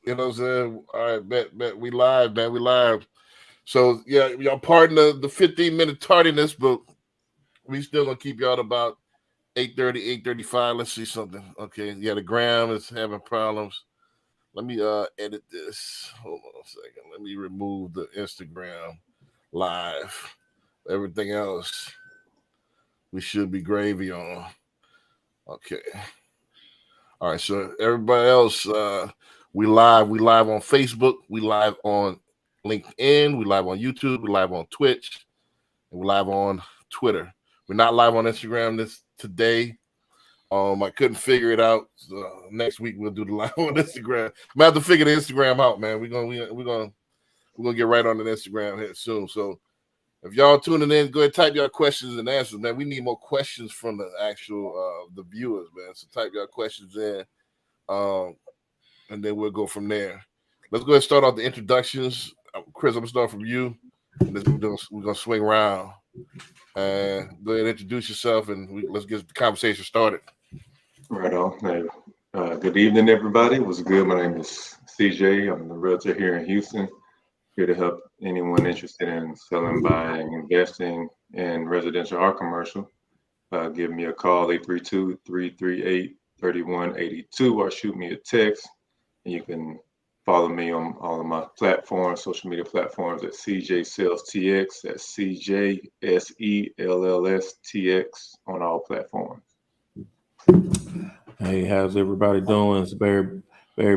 You know what I'm saying? All right, bet. We live, man. We live. So yeah, y'all pardon the 15-minute tardiness, but we still gonna keep y'all at about 8:30, 8:35. Let's see something. Okay. Yeah, the gram is having problems. Let me edit this. Hold on a second. Let me remove the Instagram live. Everything else we should be gravy on. Okay. All right. So everybody else, we live. We live on Facebook. We live on LinkedIn. We live on YouTube. We live on Twitch. And we live on Twitter. We're not live on Instagram this today. I couldn't figure it out. So next week we'll do the live on Instagram. I'm gonna have to figure the Instagram out, man. We're gonna get right on the Instagram here soon. So if y'all tuning in, go ahead and type your questions and answers, man. We need more questions from the actual the viewers, man. So type your questions in, um, and then we'll go from there. Let's go ahead and start off the introductions. Chris, I'm gonna start from you, and then we're gonna swing around. Go ahead and introduce yourself, and let's get the conversation started. Right on. Hey, good evening, everybody. What's good? My name is CJ. I'm the realtor here in Houston, here to help anyone interested in selling, buying, investing in residential or commercial. Give me a call, 832-338-3182, or shoot me a text. And you can follow me on all of my platforms, social media platforms at CJ Sales TX. That's CJSELLSTX on all platforms. Hey, how's everybody doing? It's Barry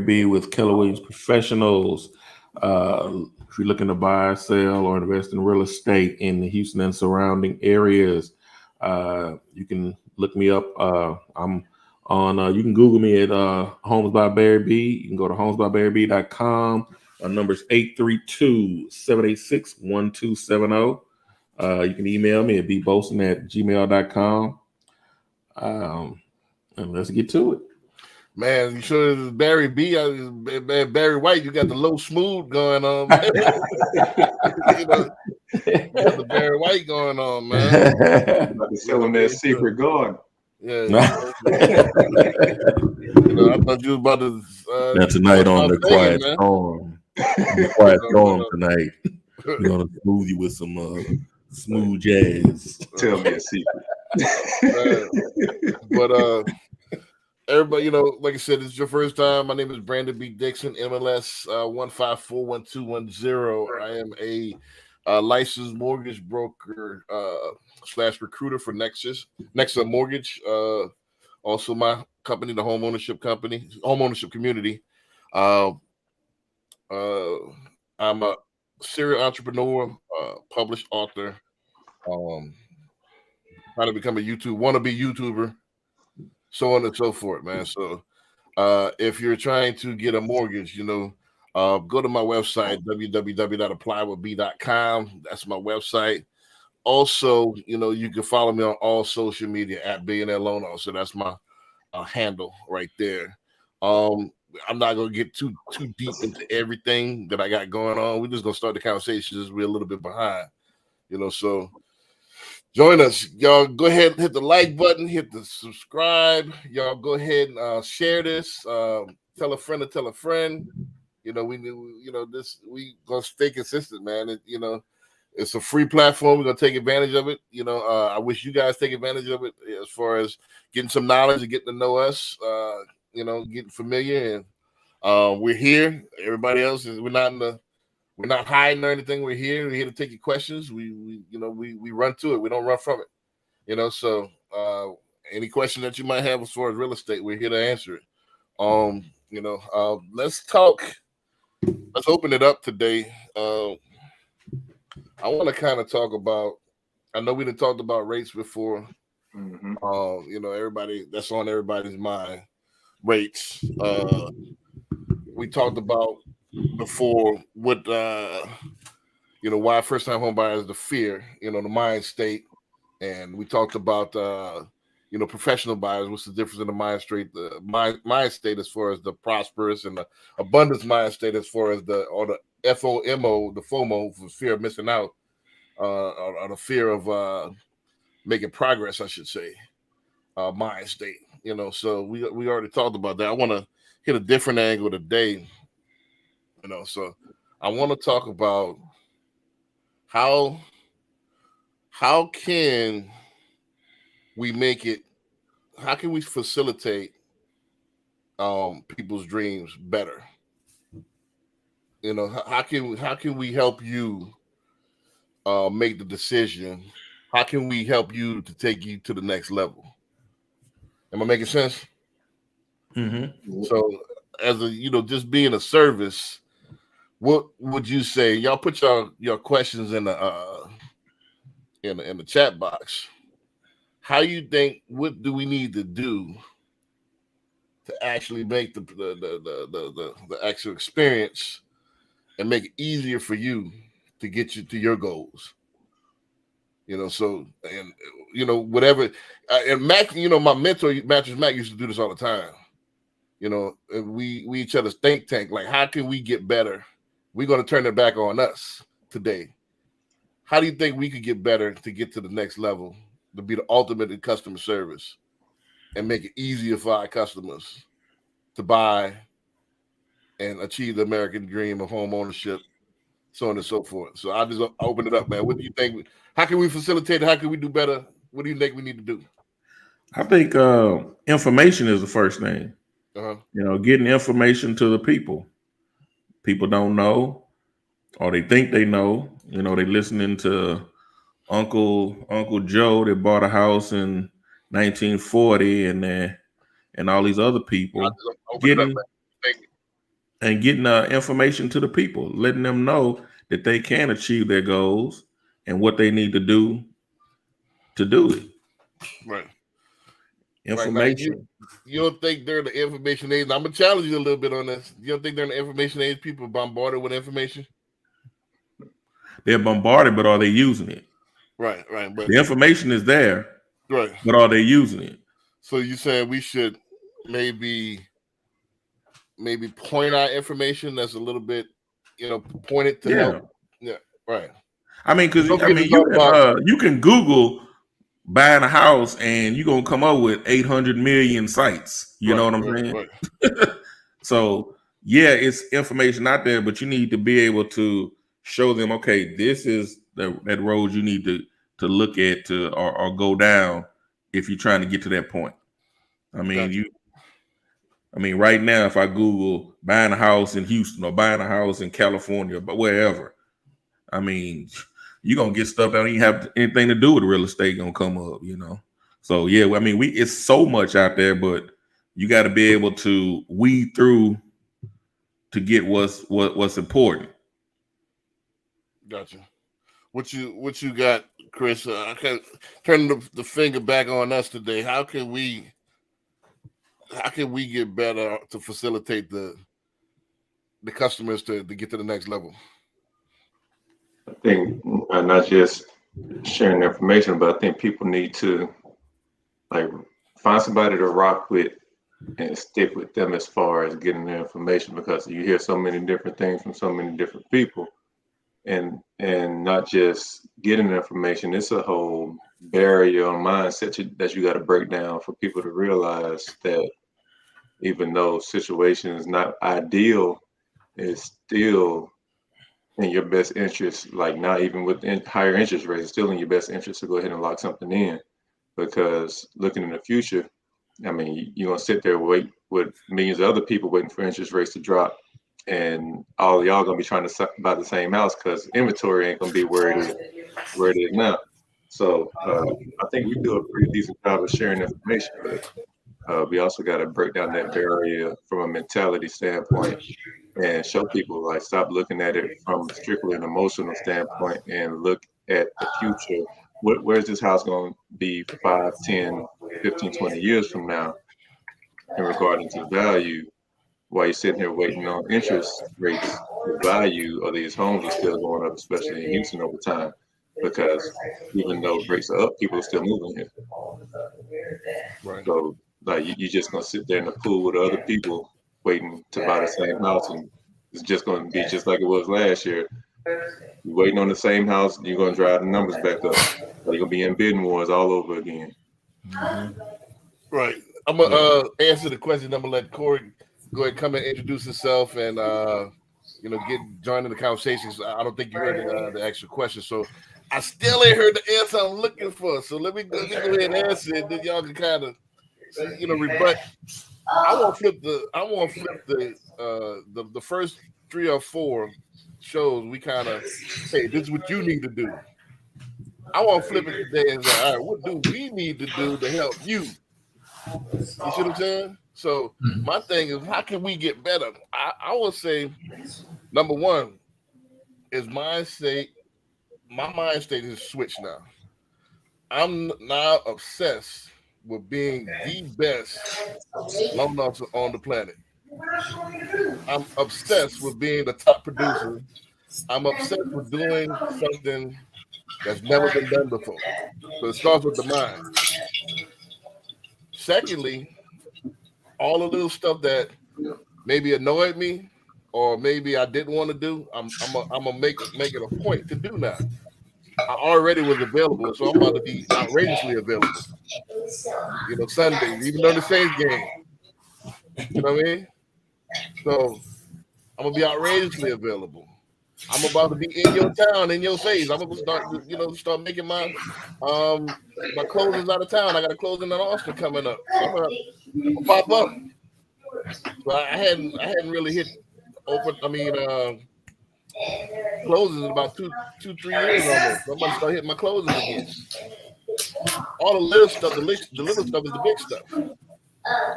B with Keller Williams Professionals. If you're looking to buy, sell, or invest in real estate in the Houston and surrounding areas, you can look me up. I'm on. You can Google me at Homes by Barry B. You can go to homesbybarryb.com. Our number is 832-786-1270. You can email me at bbolson@gmail.com. And let's get to it. Man, you sure it's Barry B? Barry White, you got the low smooth going on, man. you got the Barry White going on, man. About to sell them that secret garden. Yeah. I thought you was about to. Now tonight on the Quiet Storm. Quiet Storm tonight. We're going to smooth you with some smooth jazz. Tell me a secret. But everybody, like I said, it's your first time. My name is Brandon B. Dixon, MLS 1541210. I am a licensed mortgage broker / recruiter for Nexus Mortgage. Also, my company, the homeownership community. I'm a serial entrepreneur, published author. Trying to become a wannabe YouTuber, so on and so forth, man. So if you're trying to get a mortgage, go to my website, www.applywithb.com. That's my website. Also, you can follow me on all social media at Billionaire Loan Officer. That's my handle right there. I'm not gonna get too deep into everything that I got going on. We're just gonna start the conversation as we're a little bit behind, so join us, y'all. Go ahead and hit the like button, hit the subscribe. Y'all go ahead and share this. Tell a friend to tell a friend. We gonna stay consistent, man. It's a free platform. We're gonna take advantage of it. I wish you guys take advantage of it as far as getting some knowledge and getting to know us. Getting familiar, and we're here. Everybody else is. We're not hiding or anything. We're here. We're here to take your questions. We run to it. We don't run from it. So any question that you might have as far as real estate, we're here to answer it. Let's talk. Let's open it up today. I want to kind of talk about. I know we done talked about rates before. Mm-hmm. Everybody that's on everybody's mind. Rates. We talked about before what why first time home buyers, the fear, the mind state, and we talked about professional buyers. What's the difference in the mind state, the mind state as far as the prosperous, and the abundance mind state as far as the FOMO, the FOMO, for fear of missing out, or the fear of making progress, I should say, mind state. So we already talked about that. I want to hit a different angle today. So I want to talk about how can we make it, how can we facilitate people's dreams better? How can we help you make the decision? How can we help you to take you to the next level? Am I making sense? Mm-hmm. So, as a just being a service, what would you say? Y'all put your questions in the chat box. How you think? What do we need to do to actually make the actual experience and make it easier for you to get you to your goals? So and whatever. And Mac, my mentor, Mattress Mac, used to do this all the time. And we each other's think tank. Like, how can we get better? We're going to turn it back on us today. How do you think we could get better to get to the next level, to be the ultimate in customer service and make it easier for our customers to buy and achieve the American dream of home ownership, so on and so forth? So I just open it up, man. What do you think? How can we facilitate it? How can we do better? What do you think we need to do? I think information is the first thing. Uh-huh. Getting information to the people. People don't know, or they think they know. They listening to Uncle Joe that bought a house in 1940, and all these other people getting information to the people, letting them know that they can achieve their goals and what they need to do it. Right. Information. Right. You don't think they're the information age? I'm gonna challenge you a little bit on this. You don't think they're in the information age? People bombarded with information. They're bombarded, but are they using it? Right. But the information is there. Right. But are they using it? So you saying we should maybe point out information that's a little bit, pointed to help. Yeah. Right. I mean, because you can Google buying a house and you're gonna come up with 800 million sites. You know what I'm saying? Right. So yeah, it's information out there, but you need to be able to show them, okay, this is that road you need to look at or go down if you're trying to get to that point. I mean, right now, if I Google buying a house in Houston or buying a house in California, but wherever, I mean, you're gonna get stuff that don't even have anything to do with real estate gonna come up, So yeah, I mean, it's so much out there, but you got to be able to weed through to get what's important. Gotcha. What you got, Chris? I can turn the finger back on us today. How can we get better to facilitate the customers to get to the next level? I think not just sharing information, but I think people need to find somebody to rock with and stick with them as far as getting their information, because you hear so many different things from so many different people, and not just getting information. It's a whole barrier on mindset that you got to break down for people to realize that even though situation is not ideal, it's still in your best interest. Not even with higher interest rates, it's still in your best interest to go ahead and lock something in, because looking in the future, I mean, you're gonna sit there wait with millions of other people waiting for interest rates to drop, and all y'all gonna be trying to buy the same house because inventory ain't gonna be where it is now. So I think we do a pretty decent job of sharing information, but we also got to break down that barrier from a mentality standpoint and show people, stop looking at it from strictly an emotional standpoint and look at the future. Where's this house going to be 5, 10, 15, 20 years from now in regarding to value, while you're sitting here waiting on interest rates? The value of these homes is still going up, especially in Houston over time, because even though rates are up, people are still moving here. Right. So you're just going to sit there in the pool with other people waiting to buy the same house, and it's just going to be just like it was last year. You're waiting on the same house, you're going to drive the numbers back up. You're going to be in bidding wars all over again. Mm-hmm. Right. I'm going to answer the question. I'm going to let Corey go ahead and come and introduce himself and join in the conversations. I don't think you heard the actual question, so I still ain't heard the answer I'm looking for. So let me go ahead and answer it. Then y'all can kind of rebut. I want to flip the first 3 or 4 shows. We kind of say this is what you need to do. I want to flip it today and say, all right, what do we need to do to help you? You see what I'm saying? So my thing is, how can we get better? I would say, number one, is mindset. My mind state is switched now. I'm now obsessed with being the best loan officer on the planet. I'm obsessed with being the top producer. I'm obsessed with doing something that's never been done before. So it starts with the mind. Secondly, all the little stuff that maybe annoyed me or maybe I didn't want to do, I'm gonna make it a point to do now. I already was available, so I'm about to be outrageously available. Sundays, even though the Saints game. You know what I mean? So I'm gonna be outrageously available. I'm about to be in your town, in your face. I'm gonna start making my closings out of town. I got a closing in Austin coming up. So I'm gonna pop up. So I hadn't really hit open. Closings in about 2-3 years almost. So I'm about to start hitting my closings again. All the little stuff, the little stuff is the big stuff. You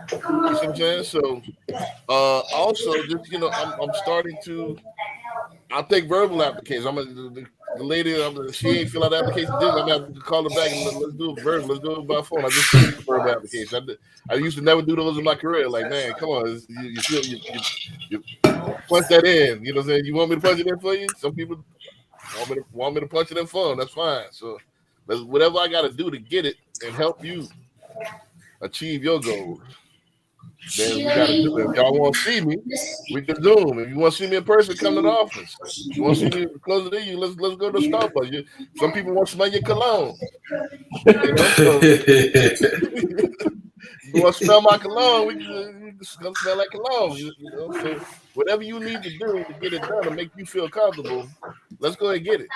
see what I'm saying? So also just I'm starting to. I'll take verbal applications. The lady, she ain't fill out the application. I'm gonna have to call her back and let's do it verbal. Let's do it by phone. I just finished the verbal application. I used to never do those in my career. Like, man, come on, you punch that in. You know what I'm saying? You want me to punch it in for you? Some people want me to punch it in for them. That's fine. So whatever I got to do to get it and help you achieve your goals. Then we got to do it. If y'all want to see me, we can Zoom. If you want to see me in person, come to the office. If you want to see me closer to you, let's go to Starbucks. Some people want to smell your cologne. So, you want to smell my cologne, we can come smell like cologne. So whatever you need to do to get it done to make you feel comfortable, let's go ahead and get it.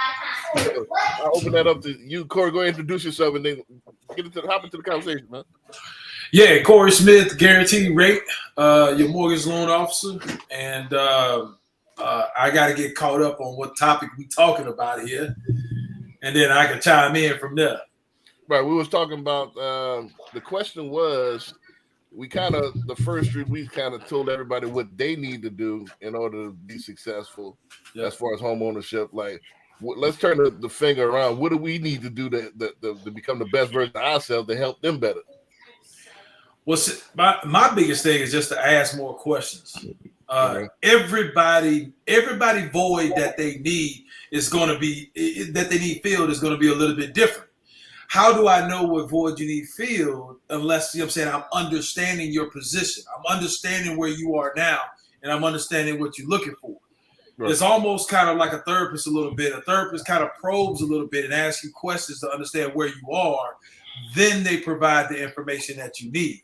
So I'll open that up to you, Corey. Go ahead and introduce yourself and then hop into the conversation, man. Yeah, Corey Smith, guaranteed rate, your mortgage loan officer, and I got to get caught up on what topic we talking about here, and then I can chime in from there. Right, we was talking about the question was the first street we kind of told everybody what they need to do in order to be successful as far as home ownership. Like, let's turn the finger around. What do we need to do to become the best version of ourselves to help them better? Well, my biggest thing is just to ask more questions. Everybody void that they need is going to be that they need filled is going to be a little bit different. How do I know what void you need filled unless I'm understanding your position? I'm understanding where you are now, and I'm understanding what you're looking for. Right. It's almost kind of like a therapist a little bit. A therapist kind of probes a little bit and asks you questions to understand where you are. Then they provide the information that you need.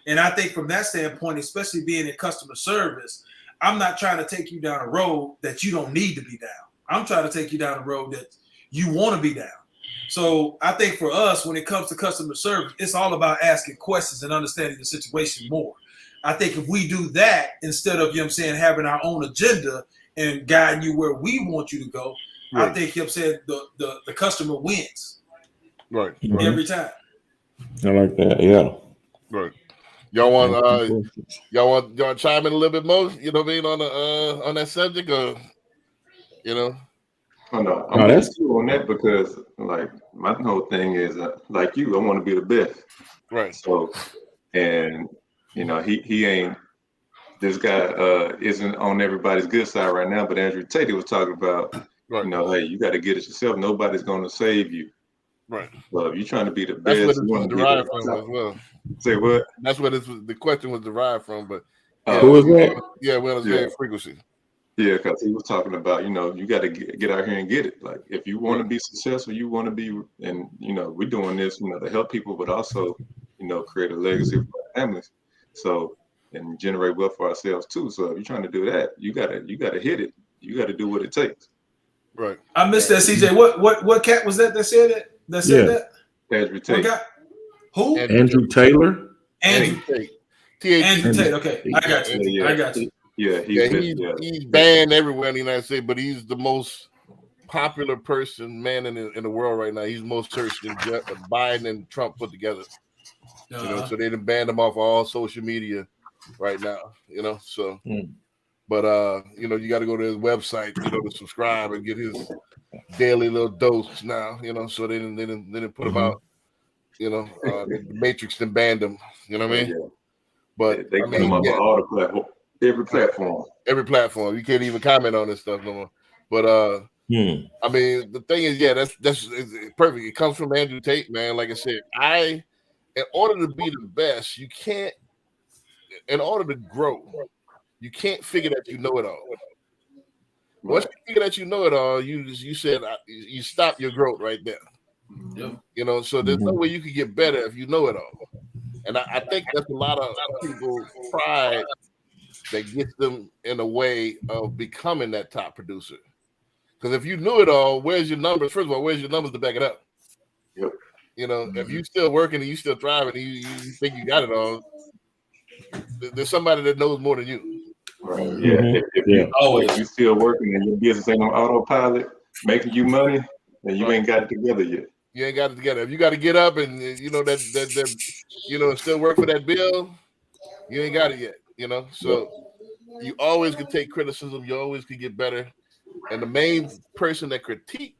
And I think from that standpoint, especially being in customer service, I'm not trying to take you down a road that you don't need to be down. I'm trying to take you down a road that you want to be down. So I think for us, when it comes to customer service, it's all about asking questions and understanding the situation more. I think if we do that, instead of, having our own agenda and guiding you where we want you to go, right. I think, the customer wins. Right. Every time. I like that. Yeah. Right. Y'all want to chime in a little bit more? You know what I mean on that subject, or Oh no, I'm with you on that because like my whole thing is like you, I want to be the best. Right. So, and he ain't. This guy isn't on everybody's good side right now. But Andrew Tate was talking about, right. Hey, you got to get it yourself. Nobody's going to save you. Right. So if you're trying to be the best, that's what it's derived from as well. Say what? That's what the question was derived from. But who was that? Yeah, well, it's frequency. Yeah, because he was talking about, you got to get out here and get it. Like, if you want to be successful, you want to be, and, we're doing this, to help people, but also, create a legacy for our families. So and generate wealth for ourselves too. So if you're trying to do that, you gotta hit it. You gotta do what it takes. Right. I missed that, CJ. What cat was that said that? That said that? Andrew What Tate. guy? Who? Andrew Taylor. Andrew. Andrew Tate. Okay, I got you. Yeah. I got you. Yeah, He's banned everywhere in the United States, but he's the most popular man in the world right now. He's most searched than Biden and Trump put together. So they done banned him off all social media right now. So. But you got to go to his website, to subscribe and get his daily little dose now. So they didn't put him out. The Matrix then banned him. You know what I mean? Yeah. But they put him up on all the platform, every platform. You can't even comment on this stuff no more. But I mean, the thing is, that's it's perfect. It comes from Andrew Tate, man. Like I said, in order to be the best, you can't. In order to grow, you can't figure that you know it all. Once you figure that you know it all, you stop your growth right there. Yep. So there's no way you can get better if you know it all. And I think that's a lot of people's pride that gets them in a way of becoming that top producer. Because if you knew it all, where's your numbers? First of all, where's your numbers to back it up? Yep. If you're still working and you still thriving and you think you got it all, there's somebody that knows more than you. Right. Yeah. If you still working and your business ain't on autopilot, making you money, then you ain't got it together yet. You ain't got it together. If you got to get up and that still work for that bill, you ain't got it yet. So you always can take criticism. You always can get better. And the main person that critique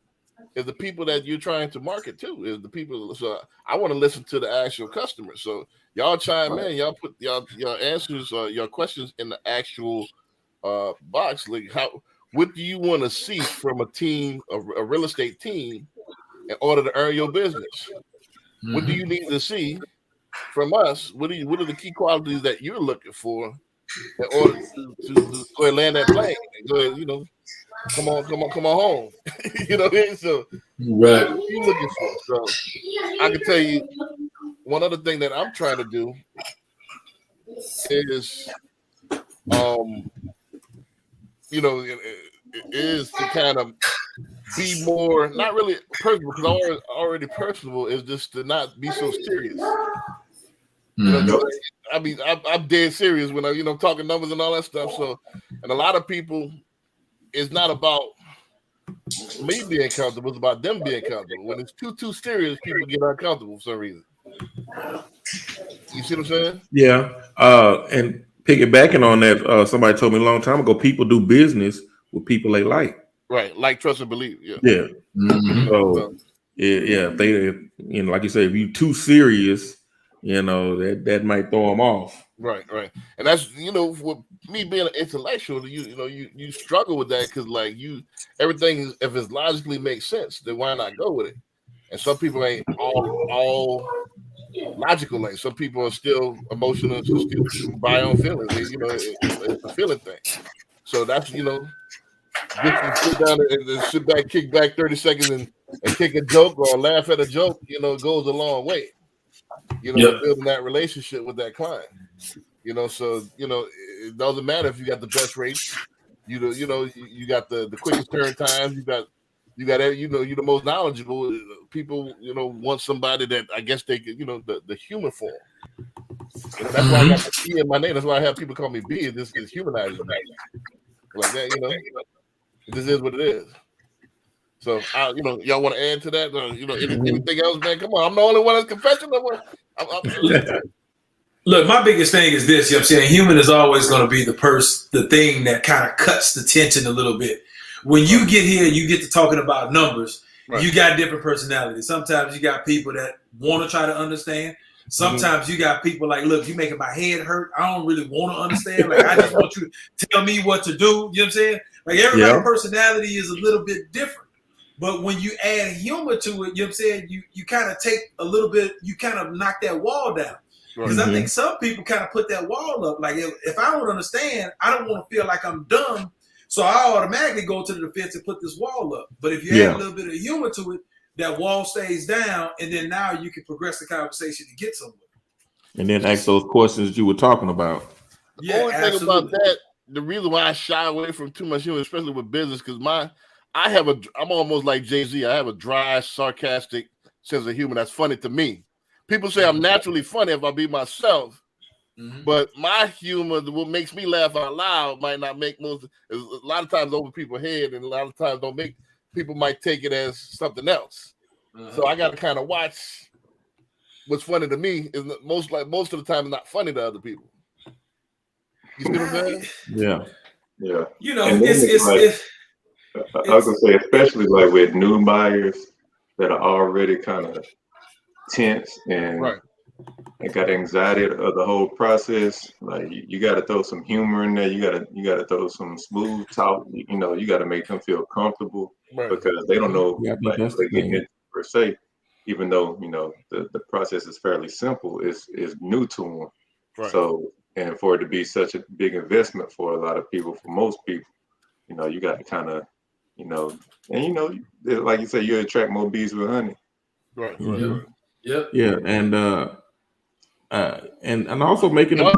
is the people that you're trying to market to. Is the people. So I want to listen to the actual customers. So y'all chime in. Y'all put your answers, your questions in the actual box. Like, what do you want to see from a team, a real estate team, in order to earn your business? Mm-hmm. What do you need to see from us? What are the key qualities that you're looking for in order to go and land that plane? And go ahead, come on home. So right. What are you looking for? So I can tell you one other thing that I'm trying to do is is to kind of be more, not really personal, because already personable, is just to not be so serious. I mean, I'm dead serious when I'm talking numbers and all that stuff. So, and a lot of people, it's not about me being comfortable, it's about them being comfortable. When it's too serious, people get uncomfortable for some reason. You see what I'm saying? Yeah. And piggybacking on that, somebody told me a long time ago, people do business with people they like. Right. Like, trust, and believe. Yeah. Yeah. Mm-hmm. So, yeah. They, like you say, if you too serious, that might throw them off. Right. And that's, with me being an intellectual, you struggle with that because, like, everything, if it logically makes sense, then why not go with it? And some people ain't all logical. Like, some people are still emotional, so still by own feelings. It's a feeling thing. So that's, just to sit down and sit back, kick back 30 seconds and kick a joke or laugh at a joke, goes a long way. Building that relationship with that client. So it doesn't matter if you got the best rates. You got the quickest turn times. You got you're the most knowledgeable. People want somebody that I guess they could the human form. That's why I got the B in my name. That's why I have people call me B. This is humanizing me. Like that, this is what it is. So, y'all want to add to that? Anything else, man? Come on, I'm the only one that's confessional. Look, my biggest thing is this. I'm saying? Human is always going to be the thing that kind of cuts the tension a little bit. When you get here, you get to talking about numbers. Right. You got different personalities. Sometimes you got people that want to try to understand. Sometimes you got people like, look, you're making my head hurt. I don't really want to understand. Like, I just want you to tell me what to do. You know what I'm saying? Like, everybody's personality is a little bit different. But when you add humor to it, you know what I'm saying? You kind of take a little bit, you kind of knock that wall down. Because I think some people kind of put that wall up. Like, if I don't understand, I don't want to feel like I'm dumb. So I automatically go to the defense and put this wall up. But if you add a little bit of humor to it, that wall stays down, and then now you can progress the conversation to get somewhere. And then ask those questions you were talking about. The only thing about that, the reason why I shy away from too much humor, especially with business, because I'm almost like Jay-Z. I have a dry, sarcastic sense of humor that's funny to me. People say I'm naturally funny if I be myself, but my humor, what makes me laugh out loud, might not make a lot of times over people's head, and a lot of times don't make people might take it as something else. So I got to kind of watch what's funny to me is most of the time it's not funny to other people. You see what I'm saying? Yeah. Yeah. You know, I was gonna say, especially like with new buyers that are already kind of tense and got anxiety of the whole process. Like you got to throw some humor in there. You got to throw some smooth talk. You know, you got to make them feel comfortable because they don't know like they're getting it per se. Even though you know the process is fairly simple, is new to them. Right. So and for it to be such a big investment for a lot of people, for most people, you know, you got to kind of, you know, and you know, like you say, you attract more bees with honey. Right. Yep. Yeah, and also making them, and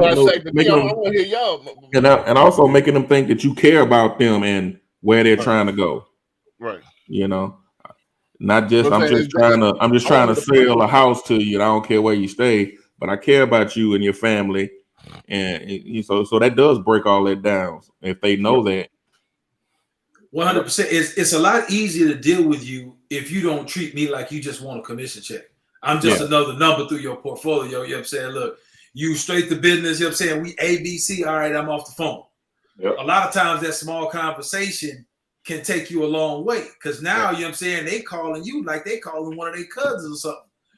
also making them think that you care about them and where they're trying to go. Right. You know, not just I'm just trying to sell a house to you. And I don't care where you stay, but I care about you and your family, and so that does break all that down if they know that. 100%. It's a lot easier to deal with you if you don't treat me like you just want a commission check. I'm just another number through your portfolio. You know what I'm saying? Look, you straight to business. You know what I'm saying? We ABC. All right, I'm off the phone. Yep. A lot of times that small conversation can take you a long way because now, you know what I'm saying, they calling you like they calling one of their cousins or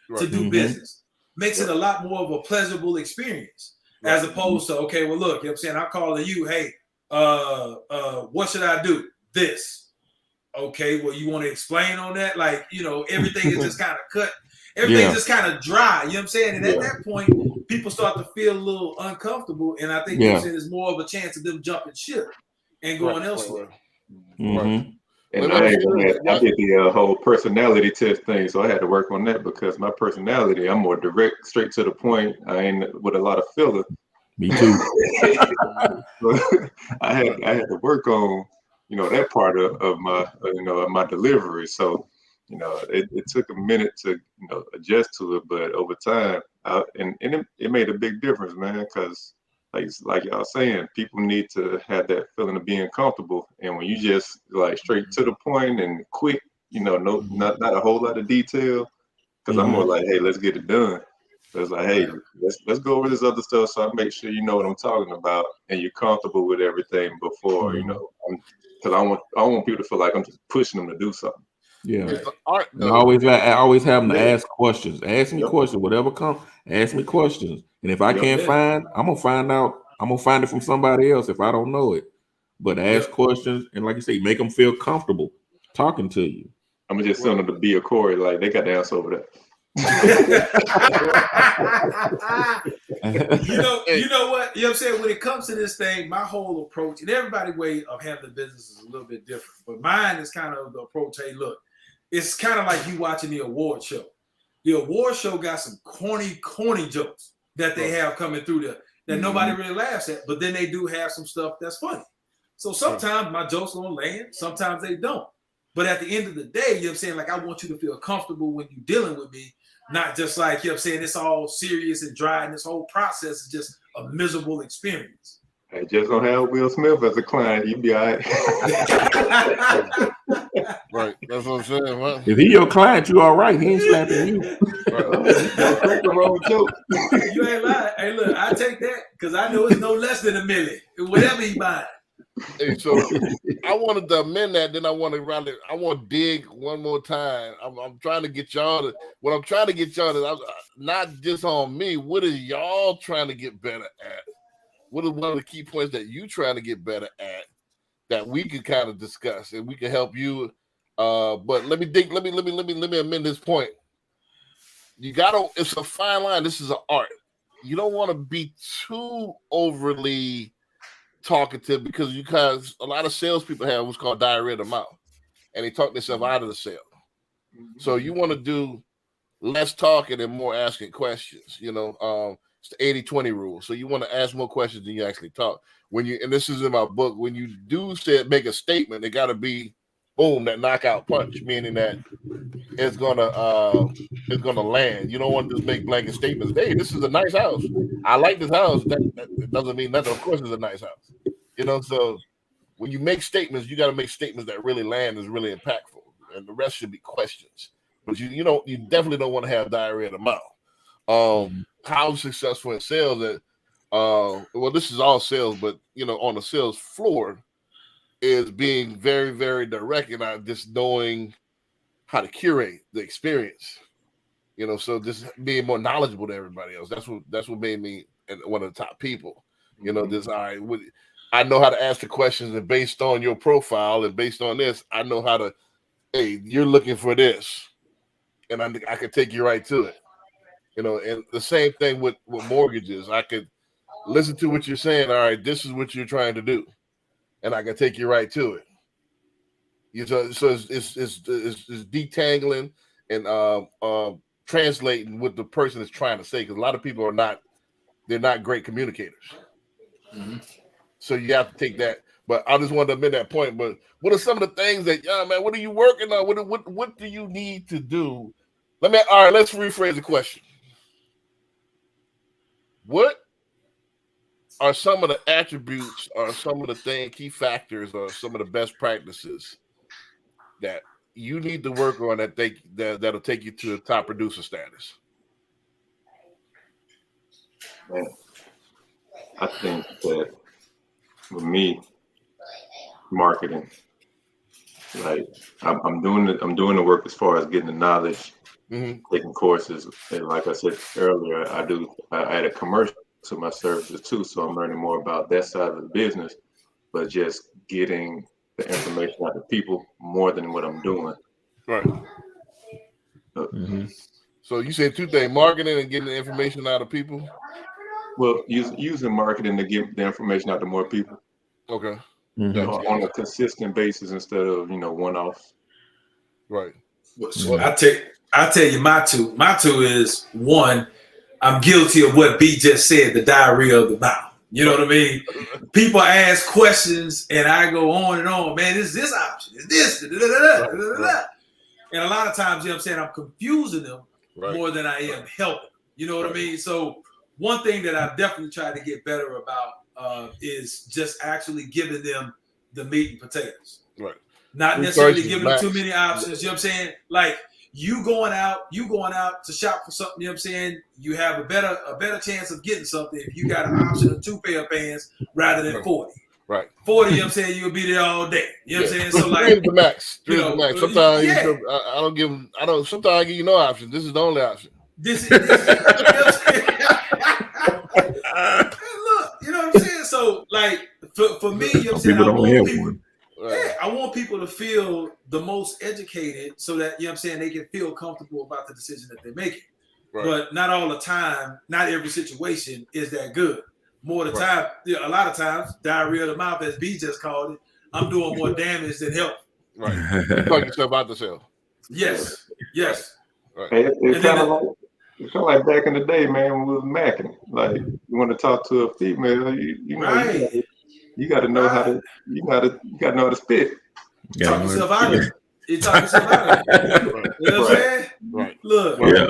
something to do business. Makes it a lot more of a pleasurable experience as opposed to, okay, well, look, you know what I'm saying? I'm calling you, hey, what should I do? This. Okay, well, you want to explain on that? Like, you know, everything is just kind of cut. Everything's just kind of dry. You know what I'm saying? And at that point, people start to feel a little uncomfortable. And I think you know what I'm saying, there's more of a chance of them jumping ship and going elsewhere. And I did the whole personality test thing. So I had to work on that because my personality, I'm more direct, straight to the point. I ain't with a lot of filler. Me too. I had to work on, you know, that part of my, you know, my delivery. So, you know, it took a minute to, you know, adjust to it, but over time, it made a big difference, man. Because like y'all saying, people need to have that feeling of being comfortable, and when you just like straight to the point and quick, you know, not a whole lot of detail. Because I'm more like, hey, let's get it done. So it's like, hey, let's go over this other stuff, so I make sure you know what I'm talking about, and you're comfortable with everything before, you know, because I want people to feel like I'm just pushing them to do something. Yeah, I always have them to ask questions. Ask me questions, whatever comes. Ask me questions, and if I can't find, I'm gonna find out. I'm gonna find it from somebody else if I don't know it. But ask questions, and like you say, make them feel comfortable talking to you. I'm gonna just send them to be a Corey, like they got the answer over there. you know what? You know what I'm saying? When it comes to this thing, my whole approach, and everybody's way of handling business is a little bit different. But mine is kind of the approach, hey, look, it's kind of like you watching the award show. The award show got some corny jokes that they have coming through there that nobody really laughs at, but then they do have some stuff that's funny. So sometimes my jokes don't land, sometimes they don't. But at the end of the day, you know what I'm saying? Like, I want you to feel comfortable when you're dealing with me, not just like, you know what I'm saying, it's all serious and dry, and this whole process is just a miserable experience. Hey, just don't have Will Smith as a client, you be all right. Right, that's what I'm saying. Well, if he your client, you all right. He ain't slapping you. The wrong joke. You ain't lying. Hey, look, I take that because I know it's no less than $1 million. Whatever he buy. Hey, so I wanted to amend that. Then I want to dig one more time. I'm trying to get y'all to. What I'm trying to get y'all to, not just on me. What are y'all trying to get better at? What are one of the key points that you trying to get better at that we could kind of discuss and we can help you? But let me amend this point. It's a fine line. This is an art. You don't want to be too overly talkative because a lot of salespeople have what's called diarrhea of the mouth, and they talk themselves out of the sale. So you want to do less talking and more asking questions. You know, It's the 80-20 rule. So you want to ask more questions than you actually talk. When you, and this is in my book, when you do make a statement, it got to be boom, that knockout punch, meaning that it's gonna land. You don't want to just make blanket statements. Hey, this is a nice house. I like this house. That doesn't mean nothing. Of course, it's a nice house. You know, so when you make statements, you got to make statements that really land, is really impactful, and the rest should be questions. But you definitely don't want to have diarrhea of the mouth. How successful in sales? That well, this is all sales, but on the sales floor is being very, very direct and not just knowing how to curate the experience. So just being more knowledgeable than everybody else. That's what made me one of the top people. This I know how to ask the questions, and based on your profile and based on this, I know how to. Hey, you're looking for this, and I could take you right to it. And the same thing with mortgages. I could listen to what you're saying. All right, this is what you're trying to do, and I can take you right to it. So it's detangling and translating what the person is trying to say, because a lot of people they're not great communicators. Mm-hmm. So you have to take that. But I just wanted to make that point. But what are some of the things that, man, what are you working on? What do you need to do? Let's rephrase the question. What are some of the attributes, or some of the key factors, or some of the best practices that you need to work on that'll take you to the top producer status? Man, I think that with me, marketing, like I'm doing the work as far as getting the knowledge, taking courses, and like I said earlier, I add a commercial to my services too, so I'm learning more about that side of the business, but just getting the information out to people more than what I'm doing. Right. So you said two things: marketing and getting the information out of people. Well, using marketing to get the information out to more people. Okay. On a consistent basis instead of one-offs. Right. So I tell you my two. My two is, one, I'm guilty of what B just said, the diarrhea of the mouth. You know what I mean? People ask questions and I go on and on. Man, is this option? Is this? Right. And a lot of times, I'm confusing them more than I am helping. You know what I mean? So one thing that I've definitely tried to get better about is just actually giving them the meat and potatoes. Right. Not necessarily giving them too many options. You know what I'm saying? Like you going out to shop for something, you know what I'm saying? You have a better chance of getting something if you got an option of 2 pair of pants rather than 40. Right. 40, you know what I'm saying? You'll be there all day. You know what I'm saying? So like 3 is the max. 3 is the max. Sometimes I don't give them, sometimes I give you no option. This is the only option. This is you know what I'm saying? Look, you know what I'm saying? So like for me, you know what I'm saying? I want people to feel the most educated so that, you know what I'm saying, they can feel comfortable about the decision that they're making. Right. But not all the time, not every situation is that good. More of the time, a lot of times, diarrhea of the mouth, as B just called it, I'm doing more damage than help. Right. You talk yourself out the cell. Yes. Yes. Right. Hey, it's kind of like back in the day, man, when we was macking. Like, you want to talk to a female, you got to know how to. You got to know how to spit. Talk yourself out of it. You talk yourself out of it. You know what I'm saying? Right. Look. Yeah.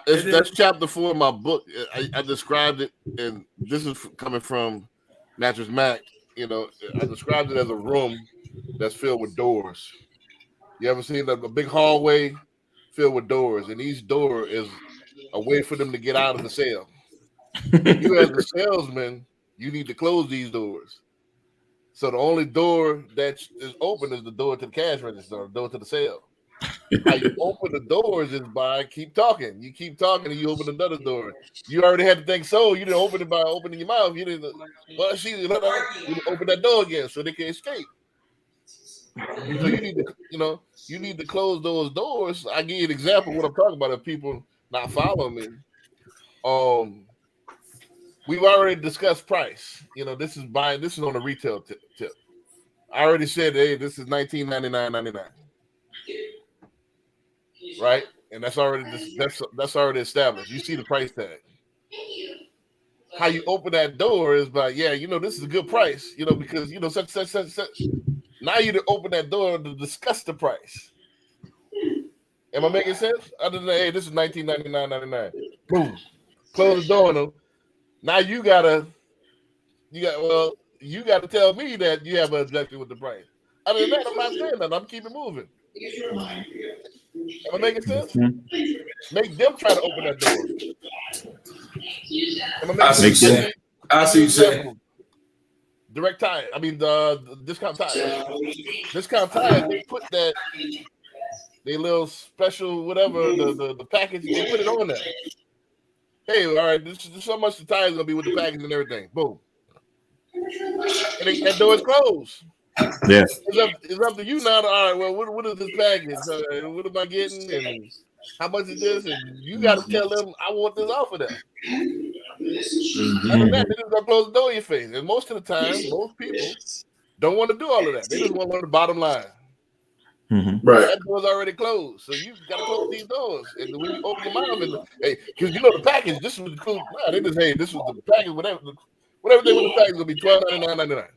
That's chapter 4 of my book. I described it, and this is coming from Mattress Mac. I described it as a room that's filled with doors. You ever seen a big hallway filled with doors, and each door is a way for them to get out of the sale. You as a salesman, you need to close these doors. So the only door that is open is the door to the cash register, the door to the sale. How you open the doors is by keep talking. You keep talking and you open another door. You already had the thing sold. You didn't open it by opening your mouth. You didn't you open that door again so they can escape. So you need to close those doors. I give you an example of what I'm talking about. If people not following me, we've already discussed price. This is on the retail tip. I already said, hey, this is $19.99.99. Right? And that's already established. You see the price tag. how you open that door is by, yeah, you know, this is a good price, you know, because, you know, such. Now you to open that door to discuss the price. Am I making sense? Other than, hey, this is $19.99.99. Boom. Close the door. No. Now you gotta tell me that you have an objection with the price. Other than that, I'm not saying that. I'm keeping moving. Am I making sense? Make them try to open that door. I see what you're saying. Direct Tire. I mean, the Discount Tire. Discount Tire, they put that, they little special, whatever, the package, they put it on there. Hey, all right, this is how much the tire is going to be with the package and everything. Boom. And that door is closed. Yeah. It's up to you now to, all right, well, what is this package? What am I getting? And how much is this? And you got to tell them, I want this off of them. Other than that, they just gonna close the door in your face. And most of the time, most people don't want to do all of that. They just want to learn the bottom line. Right. That door's already closed, so you got to close these doors. And when you open your mouth, and hey, because you know the package, this was cool. Nah, they just, hey, this was the package, whatever they want the package will be $12.99.99.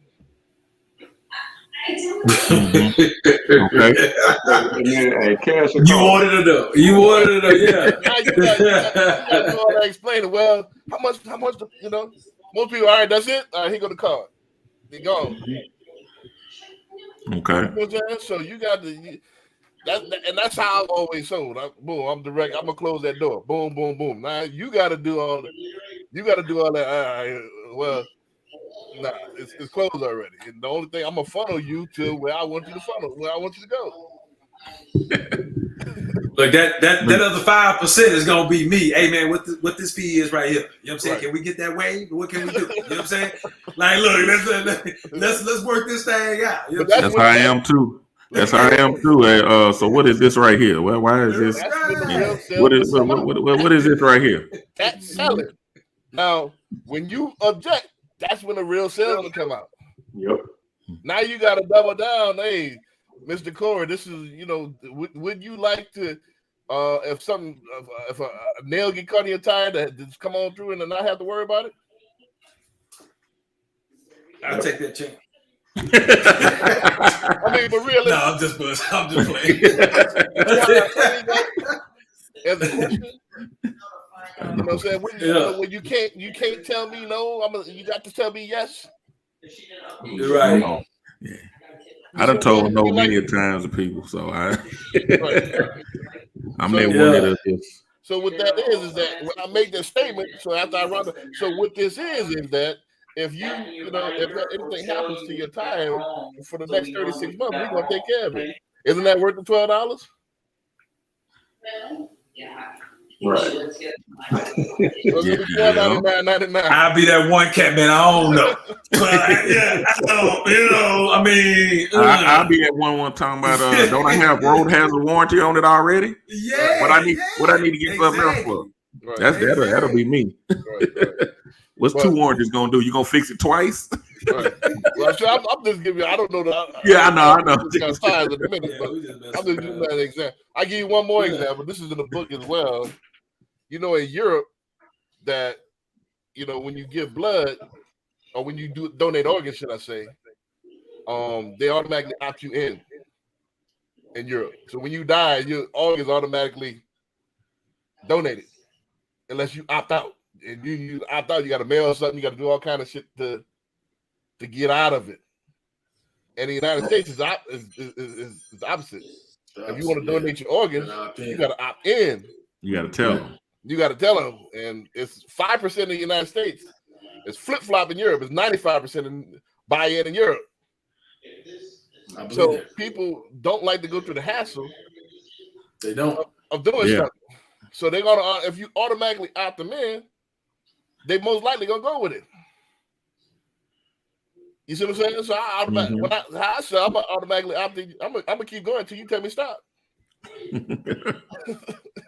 Okay. Hey, cash or You call? wanted it up. You wanted it up, yeah. Now you got to do all that explaining. Well, how much, you know, most people, all right, that's it. All right, here go the card. They gone. Okay. You know what I'm saying? So you got to, and that's how I've always sold. Boom, I'm direct. I'm gonna close that door. Boom, boom, boom. Now you got to do all that. You got to do all that. All right, well, nah, it's closed already. And the only thing I'm gonna funnel you to where I want you to funnel, where I want you to go. Look, that other 5% is gonna be me. Hey man, what this fee is right here. You know what I'm saying? Right. Can we get that wave? What can we do? You know what I'm saying? Like, look, let's work this thing out. You know what I'm That's how I am too. That's how I am too. So what is this right here? Well, why is this? That's when the real sales What is come out. what is this right here? That's selling. Now, when you object, that's when the real sales will come out. Yep. Now you got to double down. Hey, Mr. Corey, this is, you know, would you like to, if a nail get caught in your tire, that just come on through and then not have to worry about it? I'll take that chance. I mean, but really, No, I'm just playing. as a question, you know what I'm saying? When you can't tell me no, you got to tell me yes. You're right. Yeah. I done told no many times to people, so I'm that one that is. So what that is that when I make that statement, so after I run, so what this is that if if anything happens to your tire for the next 36 months, we're gonna take care of it. Isn't that worth the $12? Right. $12.99.99. I'll be that one cat, man. I don't know. I mean, I'll be that one talking about. Don't I have road hazard warranty on it already? Yeah. What I need to get something else for? Right. That'll be me. Right. What's two warranties gonna do? You gonna fix it twice? Right. Well, so I'm just giving you. I don't know that. Yeah, I know. It's kind of in a minute, but I'm just using that example. I give you one more example. This is in the book as well. You know, in Europe, that when you give blood or when you donate organs, should I say, they automatically opt you in Europe. So when you die, your organs automatically donated, unless you opt out. And you opt out, you got to mail something. You got to do all kind of shit to get out of it. And the United States is opposite. If you want to donate your organs, you got to opt in. You got to tell them. You got to tell them, and it's 5% in the United States. It's flip-flop in Europe. It's 95% in buy-in in Europe. So people don't like to go through the hassle. They don't of doing stuff. So they're gonna if you automatically opt them in, they most likely gonna go with it. You see what I'm saying? So I'm gonna automatically opt in. I'm gonna keep going until you tell me stop.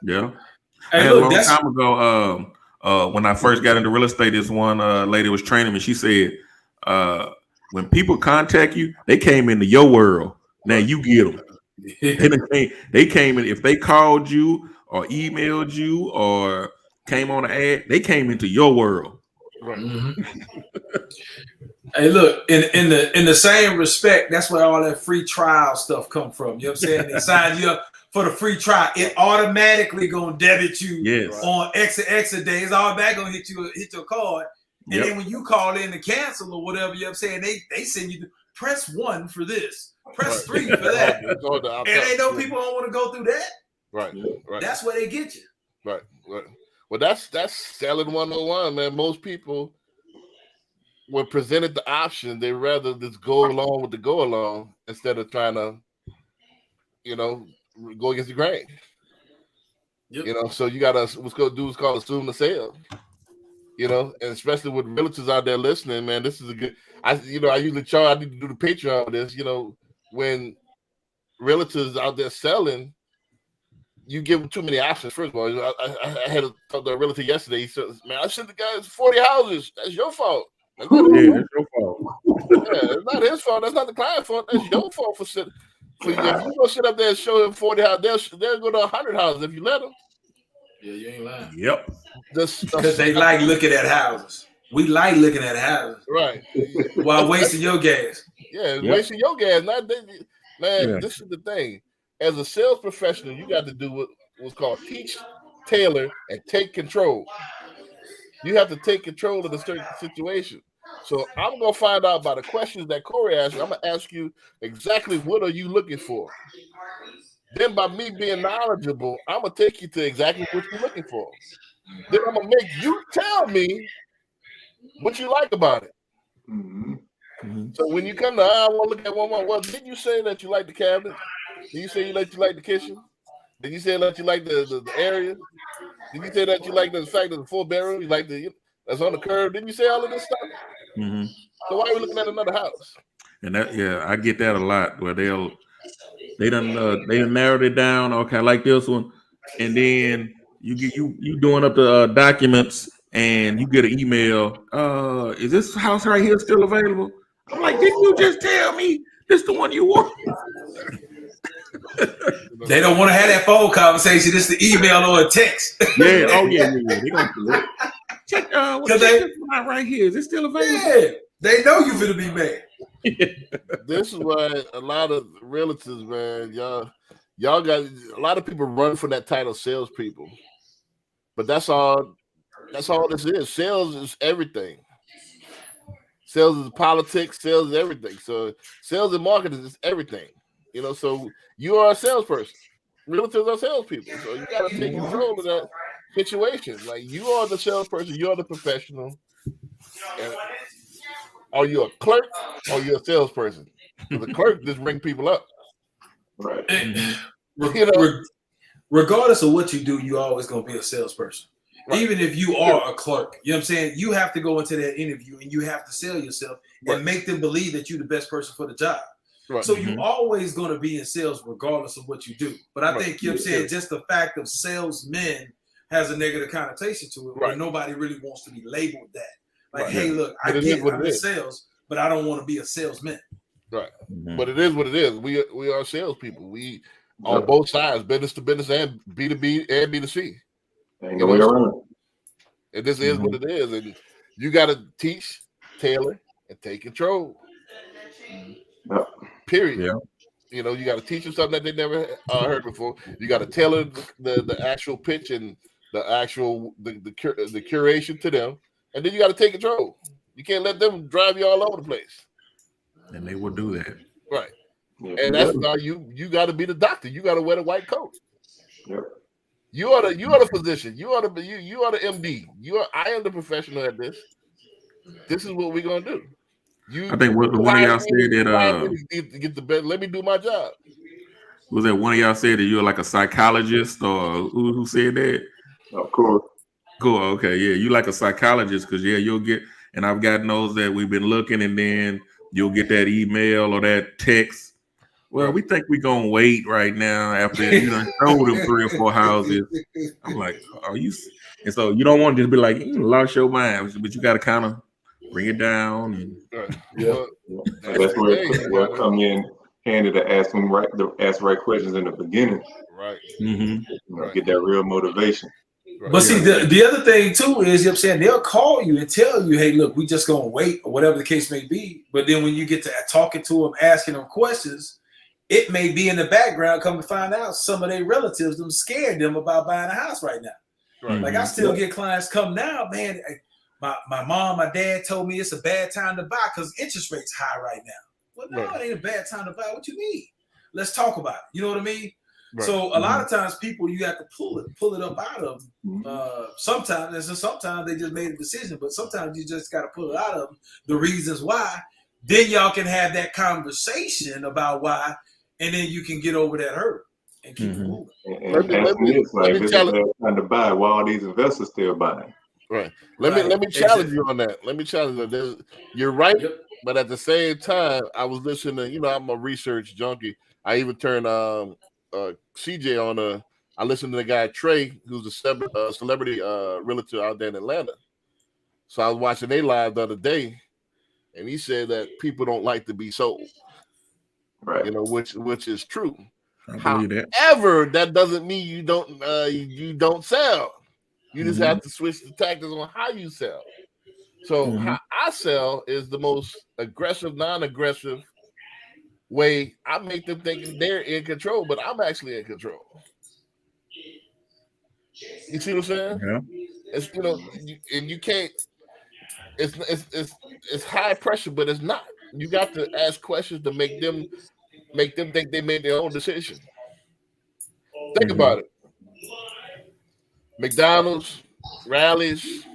Yeah. Hey, a long time ago, when I first got into real estate, this one lady was training me. She said, when people contact you, they came into your world. Now you get them. They came in. If they called you or emailed you or came on an ad, they came into your world. Right. Mm-hmm. Hey, look, in the same respect, that's where all that free trial stuff come from. You know what I'm saying? They sign you up for the free trial. It automatically gonna debit you on X day. It's all back gonna hit your card. And then when you call in to cancel or whatever, you know what I'm saying, they send you to press 1 for this, press 3 for that. And they know people don't want to go through that. Right. That's where they get you. Right. Well, that's selling 101, man. Most people, when presented the option, they rather just go along with the go along instead of trying to, go against the grain. Yep. So you gotta what's called assume the sale. And especially with realtors out there listening, man, this is a good. I usually charge. I need to do the Patreon of this. When realtors out there selling, you give them too many options. First of all, I had to talk to a realtor yesterday. He said, "Man, I sent the guys 40 houses. That's your fault." That's your fault. Yeah, it's not his fault. That's not the client's fault. That's your fault for sitting. If you go sit up there and show him 40 houses, they'll go to 100 houses if you let them. Yeah, you ain't lying. Yep. Because they like looking at houses. We like looking at houses. Right. While wasting your gas. Yeah, wasting your gas. This is the thing. As a sales professional, you got to do what's called teach, tailor, and take control. You have to take control of the certain situation. So I'm going to find out by the questions that Corey asked you. I'm going to ask you exactly what are you looking for. Then by me being knowledgeable, I'm going to take you to exactly what you're looking for. Then I'm going to make you tell me what you like about it. Mm-hmm. So when you come to, I want to look at one, well, didn't you say that you like the cabinet? Did you say you like the kitchen? Did you say that you like the area? Did you say that you like the fact that the 4-bedroom, you like that's on the curb? Didn't you say all of this stuff? Mm-hmm. So why are we looking at another house? And I get that a lot where they done narrowed it down. Okay, I like this one, and then you doing up the documents, and you get an email. Is this house right here still available? I'm like, didn't you just tell me this the one you want? They don't want to have that phone conversation. It's the email or a text. Yeah. Oh yeah. They gonna check. This one right here. Is it still available? Yeah. They know you finna be mad. This is why a lot of realtors, man, y'all got a lot of people run for that title, salespeople. But that's all this is. Sales is everything. Sales is politics. Sales is everything. So sales and marketing is everything. So you are a salesperson. Realtors are salespeople. So you got to take control of that situation. Like you are the salesperson. You are the professional. And are you a clerk or are you a salesperson? So the clerk just bring people up. Right. Regardless of what you do, you're always going to be a salesperson. Right. Even if you are a clerk, you know what I'm saying? You have to go into that interview and you have to sell yourself and make them believe that you're the best person for the job. Right. So you're always going to be in sales regardless of what you do. But I think, you know what I'm saying, just the fact of salesmen has a negative connotation to it where nobody really wants to be labeled that. Like, hey, look, I'm in sales, but I don't want to be a salesman. Right. Mm-hmm. But it is what it is. We are salespeople. We on both sides, business to business and B2B and B2C. Ain't no way around. And this is what it is. And you got to teach, tailor, and take control. Yep. Period. Yeah. You got to teach them something that they never heard before. You got to tailor the actual pitch and the actual the curation to them, and then you got to take control. You can't let them drive you all over the place. And they will do that. Right. Yep. And that's how you got to be the doctor. You got to wear the white coat. Yep. You are the physician. You are the MD. I am the professional at this. This is what we're gonna do. I think one of y'all said that get the bed. Let me do my job. Was that one of y'all said that you're like a psychologist, or who said that? Of course. Cool. Okay. Yeah, you like a psychologist because you'll get. And I've gotten those that we've been looking, and then you'll get that email or that text. Well, we think we're gonna wait right now after you done showed them 3 or 4 houses. I'm like, are you? And so you don't want to just be like, you lost your mind, but you got to kind of bring it down. And that's where I come in handy to ask the right questions in the beginning. Right. Get that real motivation. Right. But see, the other thing too is, you know what I'm saying, they'll call you and tell you, hey, look, we just gonna wait or whatever the case may be. But then when you get to talking to them, asking them questions, it may be in the background. Come to find out, some of their relatives them scared them about buying a house right now. Right. Like I still get clients come now, man. My mom, my dad told me it's a bad time to buy because interest rates high right now. Well, no, Right. it ain't a bad time to buy. What you mean? Let's talk about it. You know what I mean? Right. So a lot of times people, you have to pull it up out of them. Sometimes, and sometimes they just made a decision, but sometimes you just got to pull it out of them, the reasons why. Then y'all can have that conversation about why, and then you can get over that hurdle and keep it moving. And Let me this is challenge- a bad time to buy while all these investors still buying. Right. Let me challenge you on that. Let me challenge you. You're right, Yep. but at the same time, I was listening. You know, I'm a research junkie. I even turned CJ on. I listened to the guy Trey, who's a celebrity realtor out there in Atlanta. So I was watching they live the other day, and he said that people don't like to be sold. Right. You know, which is true. I believe that. However, that doesn't mean you don't sell. You just have to switch the tactics on how you sell. So how I sell is the most aggressive, non-aggressive way. I make them thinking they're in control, but I'm actually in control. You see what I'm saying? Yeah. It's and you can't. It's high pressure, but it's not. You got to ask questions to make them think they made their own decision. Think about it. McDonald's, Rallies,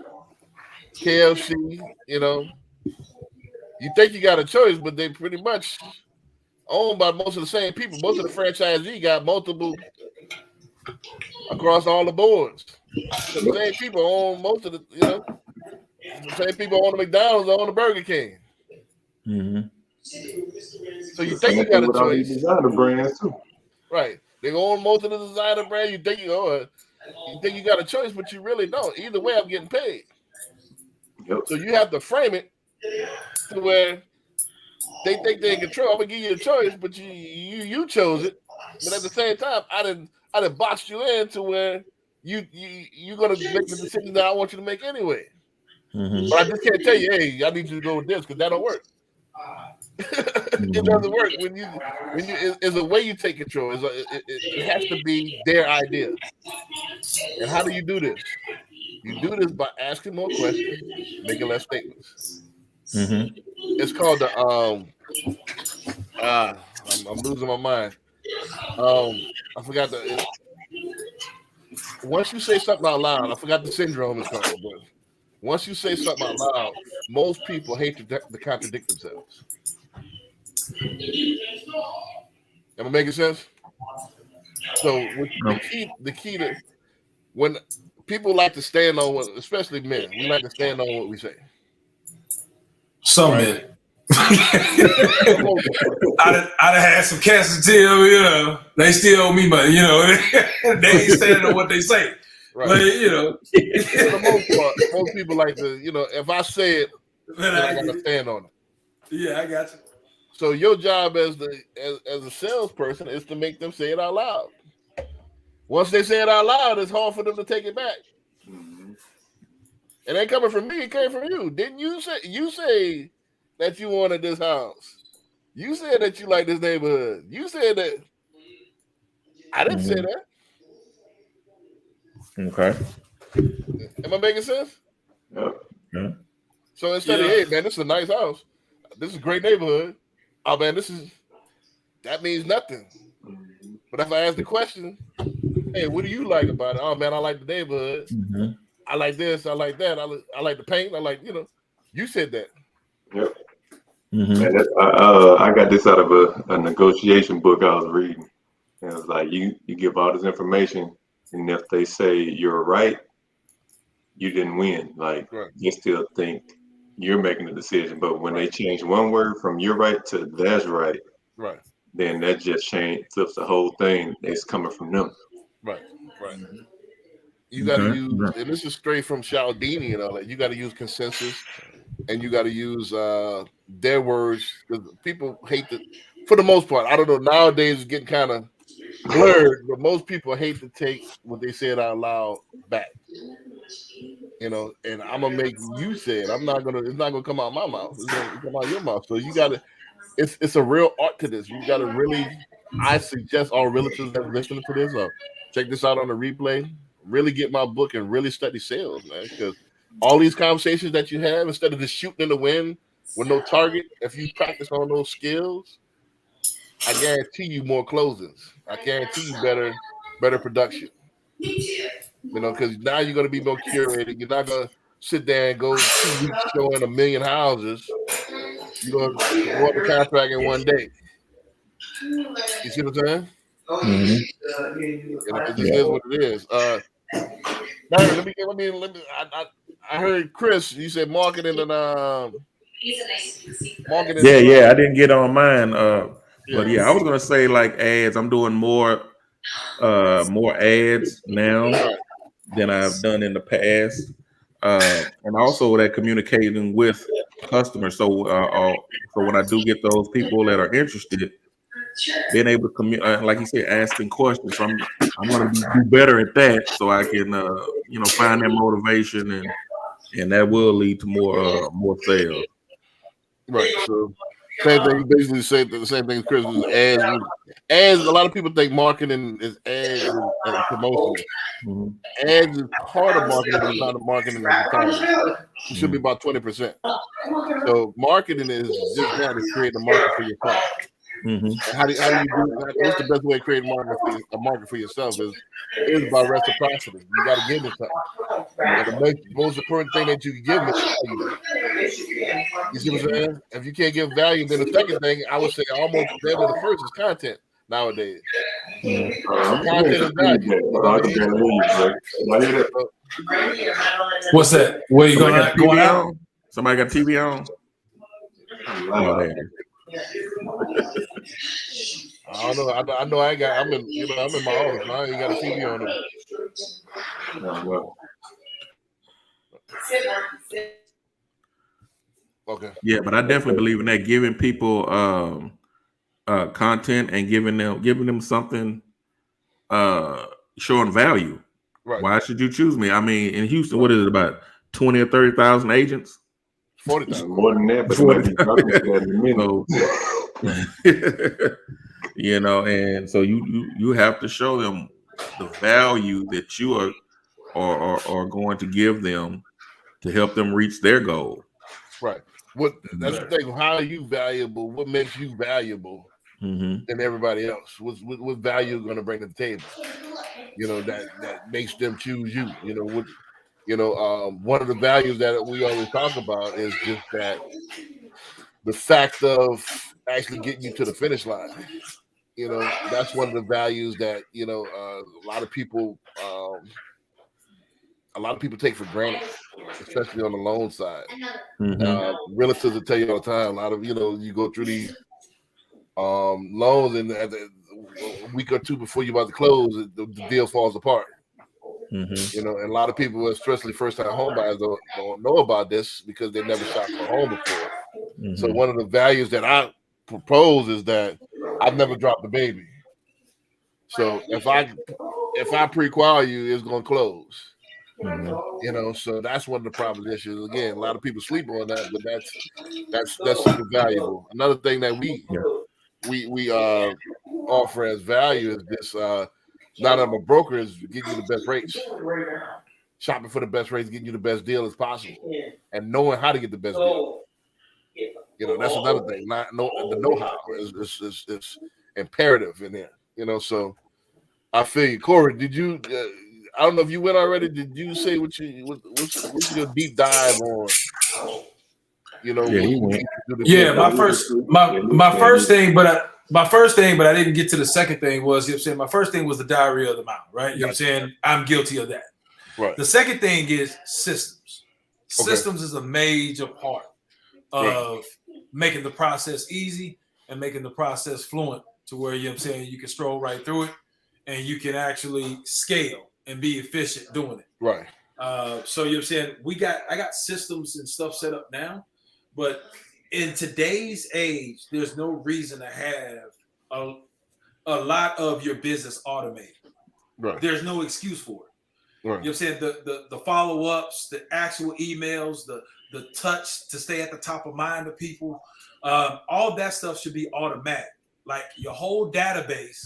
KFC, you know, you think you got a choice, but they pretty much owned by most of the same people. Most of the franchisee got multiple across all the boards. The same people own most of the, the same people own the McDonald's, own the Burger King. So you think you got a choice. Designer brands too. Right. They own most of the designer brand. You think you got a choice, but you really don't. Either way, I'm getting paid. Yep. So you have to frame it to where they think they're in control. I'm gonna give you a choice, but you chose it. But at the same time, I didn't box you in to where you're gonna make the decision that I want you to make anyway. But I just can't tell you, hey, I need you to go with this because that don't work. It doesn't work when you it's a way you take control. It has to be their idea. And how do you do this? You do this by asking more questions, making less statements. It's called the I'm losing my mind. I forgot once you say something out loud, I forgot the syndrome is called, but once you say something out loud, most people hate to contradict themselves. Am I making sense? So the key to when people like to stand on what, especially men, we like to stand on what we say. Some men. I'd have had some cats to tell, they still owe me money, they ain't standing on what they say. Right. But, for the most part, most people like to, if I say it, then I got to stand on it. Yeah, I got you. So your job as a salesperson is to make them say it out loud. Once they say it out loud, it's hard for them to take it back. It ain't coming from me; it came from you. Didn't you say that you wanted this house? You said that you like this neighborhood. You said that. I didn't say that. Okay. Am I making sense? Yeah. So instead of, hey man, this is a nice house. This is a great neighborhood. Oh man, that means nothing. But if I ask the question, hey, what do you like about it? Oh man, I like the neighborhood. I like this. I like that. I like the paint. I like, you said that. Yep. I got this out of a negotiation book I was reading. And it was like you give all this information, and if they say you're right, you didn't win. Like they still think you're making the decision. But when they change one word from you're right to that's right, then that just flips the whole thing. It's coming from them. Right. You got to use, and this is straight from Cialdini and all that. You got to use consensus, and you got to use their words, because people hate for the most part. I don't know. Nowadays, it's getting kind of blurred, but most people hate to take what they said out loud back. You know, and I'm gonna make you say it. I'm not gonna. It's not gonna come out my mouth. It's gonna come out your mouth. So you gotta. It's a real art to this. You gotta really. I suggest all realtors that are listening to this, check this out on the replay. Really get my book and really study sales, man. Because all these conversations that you have, instead of just shooting in the wind with no target, if you practice on those skills, I guarantee you more closings. I guarantee you better production. You know, because now you're going to be more curated. You're not going to sit there and go 2 weeks showing 1 million houses. You're going to award the contract in 1 day. You see what I'm saying? Mm-hmm. You know, it just is what it is. Let me. I heard Chris. You said marketing and marketing. Yeah. I didn't get on mine. But yeah, I was gonna say like ads. I'm doing more ads now than I've done in the past, and also that communicating with customers. So when I do get those people that are interested, being able to like you said, asking questions. So I'm going to do better at that, so I can find that motivation, and that will lead to more sales. Right. So same thing. Basically, say the same thing. Chris was ads. Ads. A lot of people think marketing is ads and promotion. Mm-hmm. Ads is part of marketing, but it's not a marketing entirely. It should be about 20%. So marketing is just that: is create a market for yourself. Mm-hmm. How do you do that? What's the best way to create a market for yourself is by reciprocity. You got to give them something. And the most important thing that you can give them is value. You see what I'm saying? If you can't give value, then the second thing I would say almost better than the first is content nowadays. Content is value. What's that? Where you going out? Somebody got TV on? Oh, there. I don't know. I know I got. I'm in my office. I ain't got a TV on it. Okay. Yeah, but I definitely believe in that, giving people content and giving them something, showing value. Right. Why should you choose me? I mean, in Houston, what is it, about 20 or 30,000 agents? 40,000. More than that, but it might be dropping to that in a minute. And so you have to show them the value that you are going to give them to help them reach their goal. Right. That's the thing. How are you valuable? What makes you valuable than everybody else? What value are going to bring to the table? That makes them choose you. One of the values that we always talk about is just that the fact of actually getting you to the finish line. That's one of the values that a lot of people take for granted, especially on the loan side. Realtors will tell you all the time. A lot of you go through these loans, and a week or two before you're about to close, the deal falls apart. And a lot of people, especially first-time home buyers, don't know about this because they never shopped for a home before. So one of the values that I propose is that I've never dropped the baby. So if I pre-qual you, it's going to close. So that's one of the propositions. Again, a lot of people sleep on that, but that's super valuable. Another thing that we offer as value is this. Now that I'm a broker, is getting you the best rates. Shopping for the best rates, getting you the best deal as possible, and knowing how to get the best deal. That's another thing. The know-how is imperative in there. So I feel you. Corey, did you? I don't know if you went already. Did you say what's your deep dive on? He went. Yeah, my first thing, but I didn't get to the second thing was, my first thing was the diarrhea of the mouth, right? You know what I'm saying? I'm guilty of that. Right. The second thing is systems. Okay. Systems is a major part of making the process easy and making the process fluent to where, you can stroll right through it and you can actually scale and be efficient doing it. Right. So I got systems and stuff set up now, but in today's age, there's no reason to have a lot of your business automated. Right. There's no excuse for it. Right. You know what I'm saying? The follow-ups, the actual emails, the touch to stay at the top of mind of people, all that stuff should be automatic. Like your whole database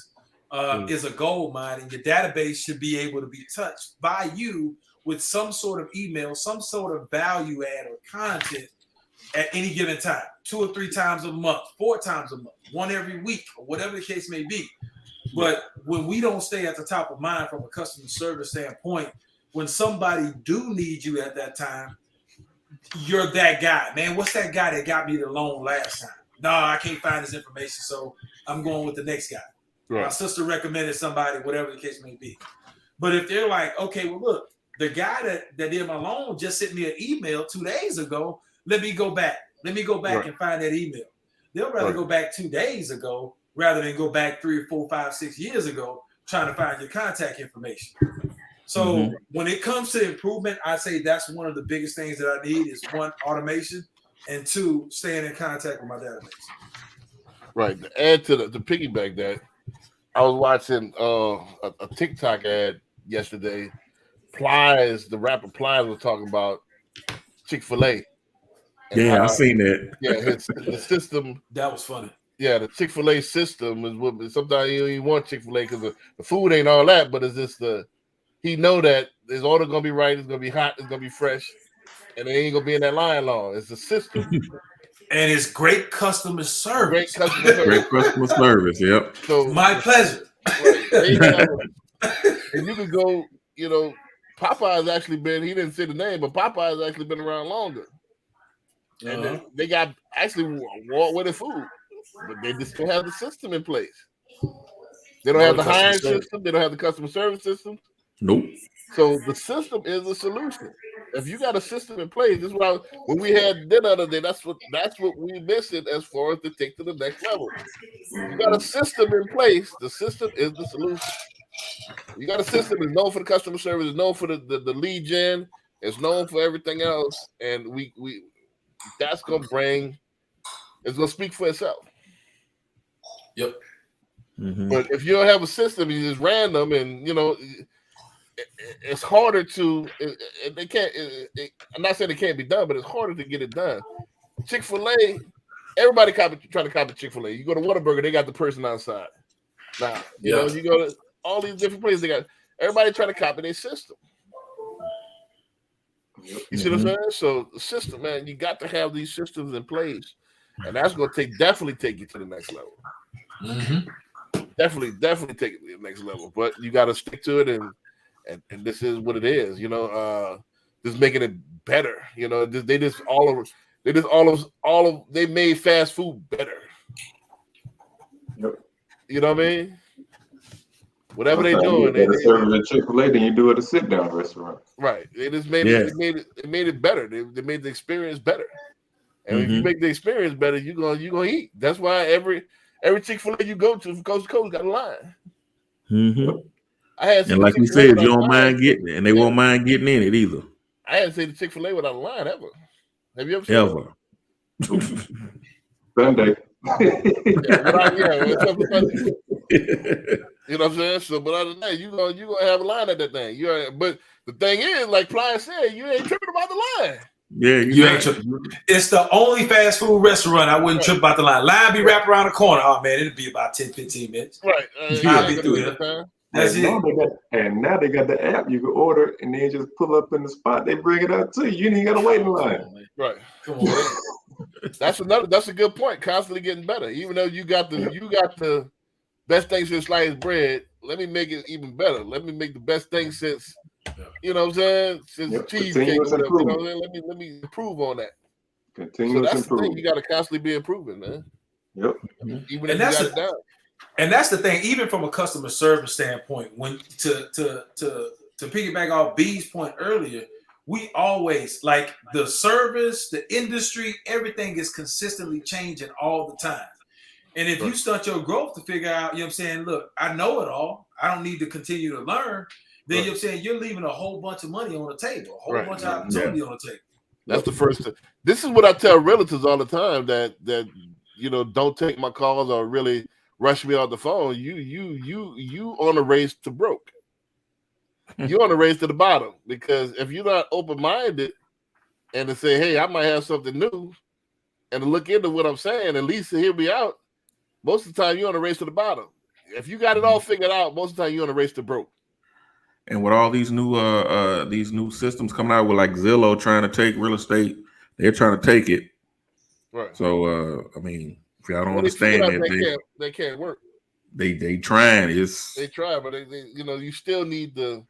is a gold mine, and your database should be able to be touched by you with some sort of email, some sort of value add or content at any given time, 2 or 3 times a month, 4 times a month, one every week, or whatever the case may be. But when we don't stay at the top of mind from a customer service standpoint, when somebody do need you at that time, you're that guy. Man, what's that guy that got me the loan last time? No, I can't find his information, so I'm going with the next guy. Right. My sister recommended somebody, whatever the case may be. But if they're like, okay, well, look, the guy that did my loan just sent me an email 2 days ago. Let me go back. Let me go back Right. and find that email. They'll rather go back 2 days ago rather than go back 3 or 4, 5, 6 years ago trying to find your contact information. So when it comes to improvement, I say that's one of the biggest things that I need is 1, automation, and 2, staying in contact with my database. Right. To add to the piggyback that, I was watching a TikTok ad yesterday. Plies, the rapper Plies was talking about Chick-fil-A. Yeah, I seen that. Yeah, the system. That was funny. Yeah, the Chick-fil-A system is what sometimes you don't even want Chick-fil-A because the food ain't all that, but it's just he know that his order gonna be right, it's gonna be hot, it's gonna be fresh, and it ain't gonna be in that line long. It's the system. And it's great customer service. Great customer service. Great customer service. Yep. So My pleasure. right, and you could go, Popeye's actually been, he didn't say the name, but Popeye's actually been around longer. And they got actually award-winning food, but they just don't have the system in place. They don't have the hiring system. They don't have the customer service system. Nope. So the system is the solution. If you got a system in place, this is why when we had dinner the other day, that's what we missing as far as to take to the next level. You got a system in place. The system is the solution. You got a system that's known for the customer service, it's known for the lead gen, it's known for everything else, and we that's gonna it's gonna speak for itself. Yep. But if you don't have a system, you just random, and it's harder to. They can't. I'm not saying it can't be done, but it's harder to get it done. Chick-fil-A, everybody trying to copy Chick-fil-A. You go to Whataburger, they got the person outside. Now, you go to all these different places, they got everybody trying to copy their system. You see what I'm saying? So the system, man, you got to have these systems in place, and that's going to definitely take you to the next level. Definitely take it to the next level. But you got to stick to it, and this is what it is. Just making it better. They made fast food better. Yep. You know what I mean? Whatever they're doing, they serve it at Chick-fil-A, then you do it at a sit-down restaurant. Right. They just made it better. They made the experience better. And if you make the experience better, you're gonna eat. That's why every Chick-fil-A you go to from coast to coast got a line. I had and like you said, you don't mind getting it, and they won't mind getting in it either. I hadn't seen the Chick-fil-A without a line ever. Have you ever seen it? Sunday. You know what I'm saying? So, but other than that, you gonna have a line at that thing. But the thing is, like Plies said, you ain't tripping about the line. Yeah, you ain't tripping. It's the only fast food restaurant I wouldn't trip about the line. Line be wrapped around the corner. Oh man, it'd be about 10-15 minutes. Right. I'll be through it. That's it. Now they got the app. You can order and then just pull up in the spot. They bring it out to you. You ain't got to wait in line. Right. Come on. That's a good point. Constantly getting better. Even though you got the best thing since sliced bread, let me make it even better. Let me make the best thing since, you know what I'm saying, since cheesecake. Let me improve on that. Continuous so that's improvement. The thing. You got to constantly be improving, man. Yep. Even if you got it down. And that's the thing, even from a customer service standpoint, when to piggyback off B's point earlier, we always like the service, the industry, everything is consistently changing all the time. And if you stunt your growth to figure out, you know what I'm saying, look, I know it all, I don't need to continue to learn, then you know what I'm saying, you're leaving a whole bunch of money on the table, a whole bunch of opportunity on the table. That's the first thing. This is what I tell relatives all the time that don't take my calls or really rush me off the phone, you on a race to broke. You on a race to the bottom, because if you're not open minded and to say, hey, I might have something new, and to look into what I'm saying, at least to hear me out, most of the time you're on a race to the bottom. If you got it all figured out, most of the time you're on a race to broke. And with all these new systems coming out with like Zillow trying to take real estate, they're trying to take it. Right. So I mean, if y'all don't Well, they figured understand out that, they can't work. they trying. They try, but they you still need the.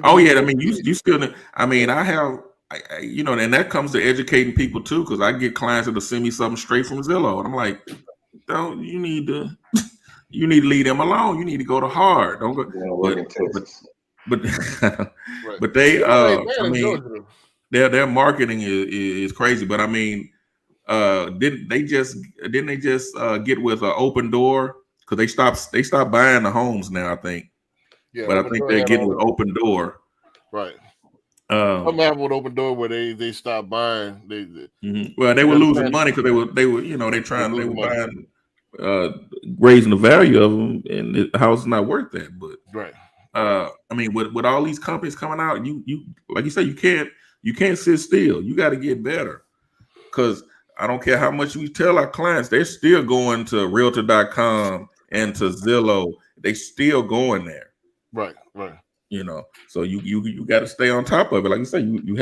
Oh yeah, I mean you still. I mean I have. And that comes to educating people too, because I get clients that'll send me something straight from Zillow, and I'm like, don't you need to leave them alone. You need to go to hard. Don't go. But right. But they I mean their marketing is crazy. But I mean, didn't they just get with an Open Door, because they stopped buying the homes now, I think. Yeah, but I think they're getting with Open Door. Right. Something happened with Open Door where they stopped buying. Well, they were losing money because they were buying, raising the value of them, and the house is not worth that. But right. I mean, with all these companies coming out, you like you say, you can't sit still. You got to get better, because I don't care how much we tell our clients, they're still going to Realtor.com and to Zillow. They still going there. Right. So you got to stay on top of it. Like you say, you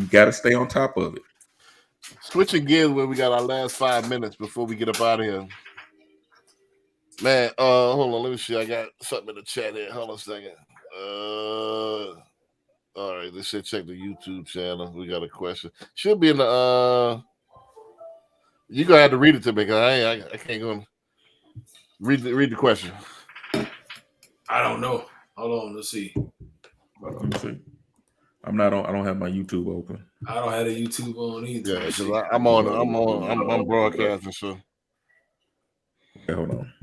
got to stay on top of it. Switching gears, where we got our last 5 minutes before we get up out of here. Man, hold on, let me see. I got something in the chat here. Hold on a second. All right, let's check the YouTube channel. We got a question. Should be in the you're gonna have to read it to me, because I can't go read the question. I don't know. Hold on, let's see. Let me see. I don't have my YouTube open. I don't have the YouTube on either. Yeah, because I'm broadcasting, so. Okay, hold on.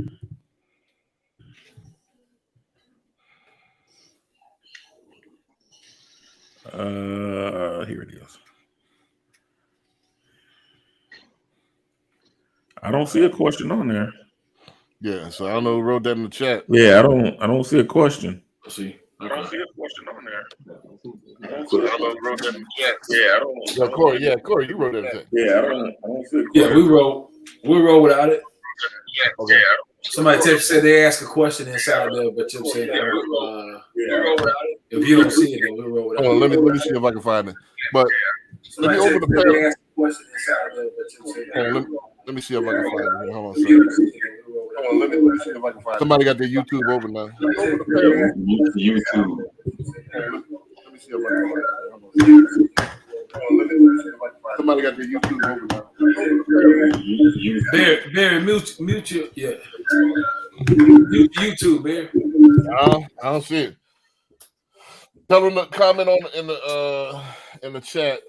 Here it is. I don't see a question on there. Yeah, so I don't know who wrote that in the chat. Yeah, I don't see a question. Let's see. I don't see a question on there. Yeah, I don't know. Corey, you wrote that. Yeah, I don't see a question. Yeah, we wrote without it. Okay. Somebody said they asked a question inside there, but Chip said, if you don't see it, then we wrote without it. Let me see if I can find it. But let me open the panel. Let me see if I can find it. Hold on a second. Let me see if I can find it. Somebody got their YouTube open now. YouTube. Let me see if I can find it. Somebody got their YouTube open now. Barry, mute your, yeah. YouTube, Barry. I don't see it. Tell them to comment in the chat.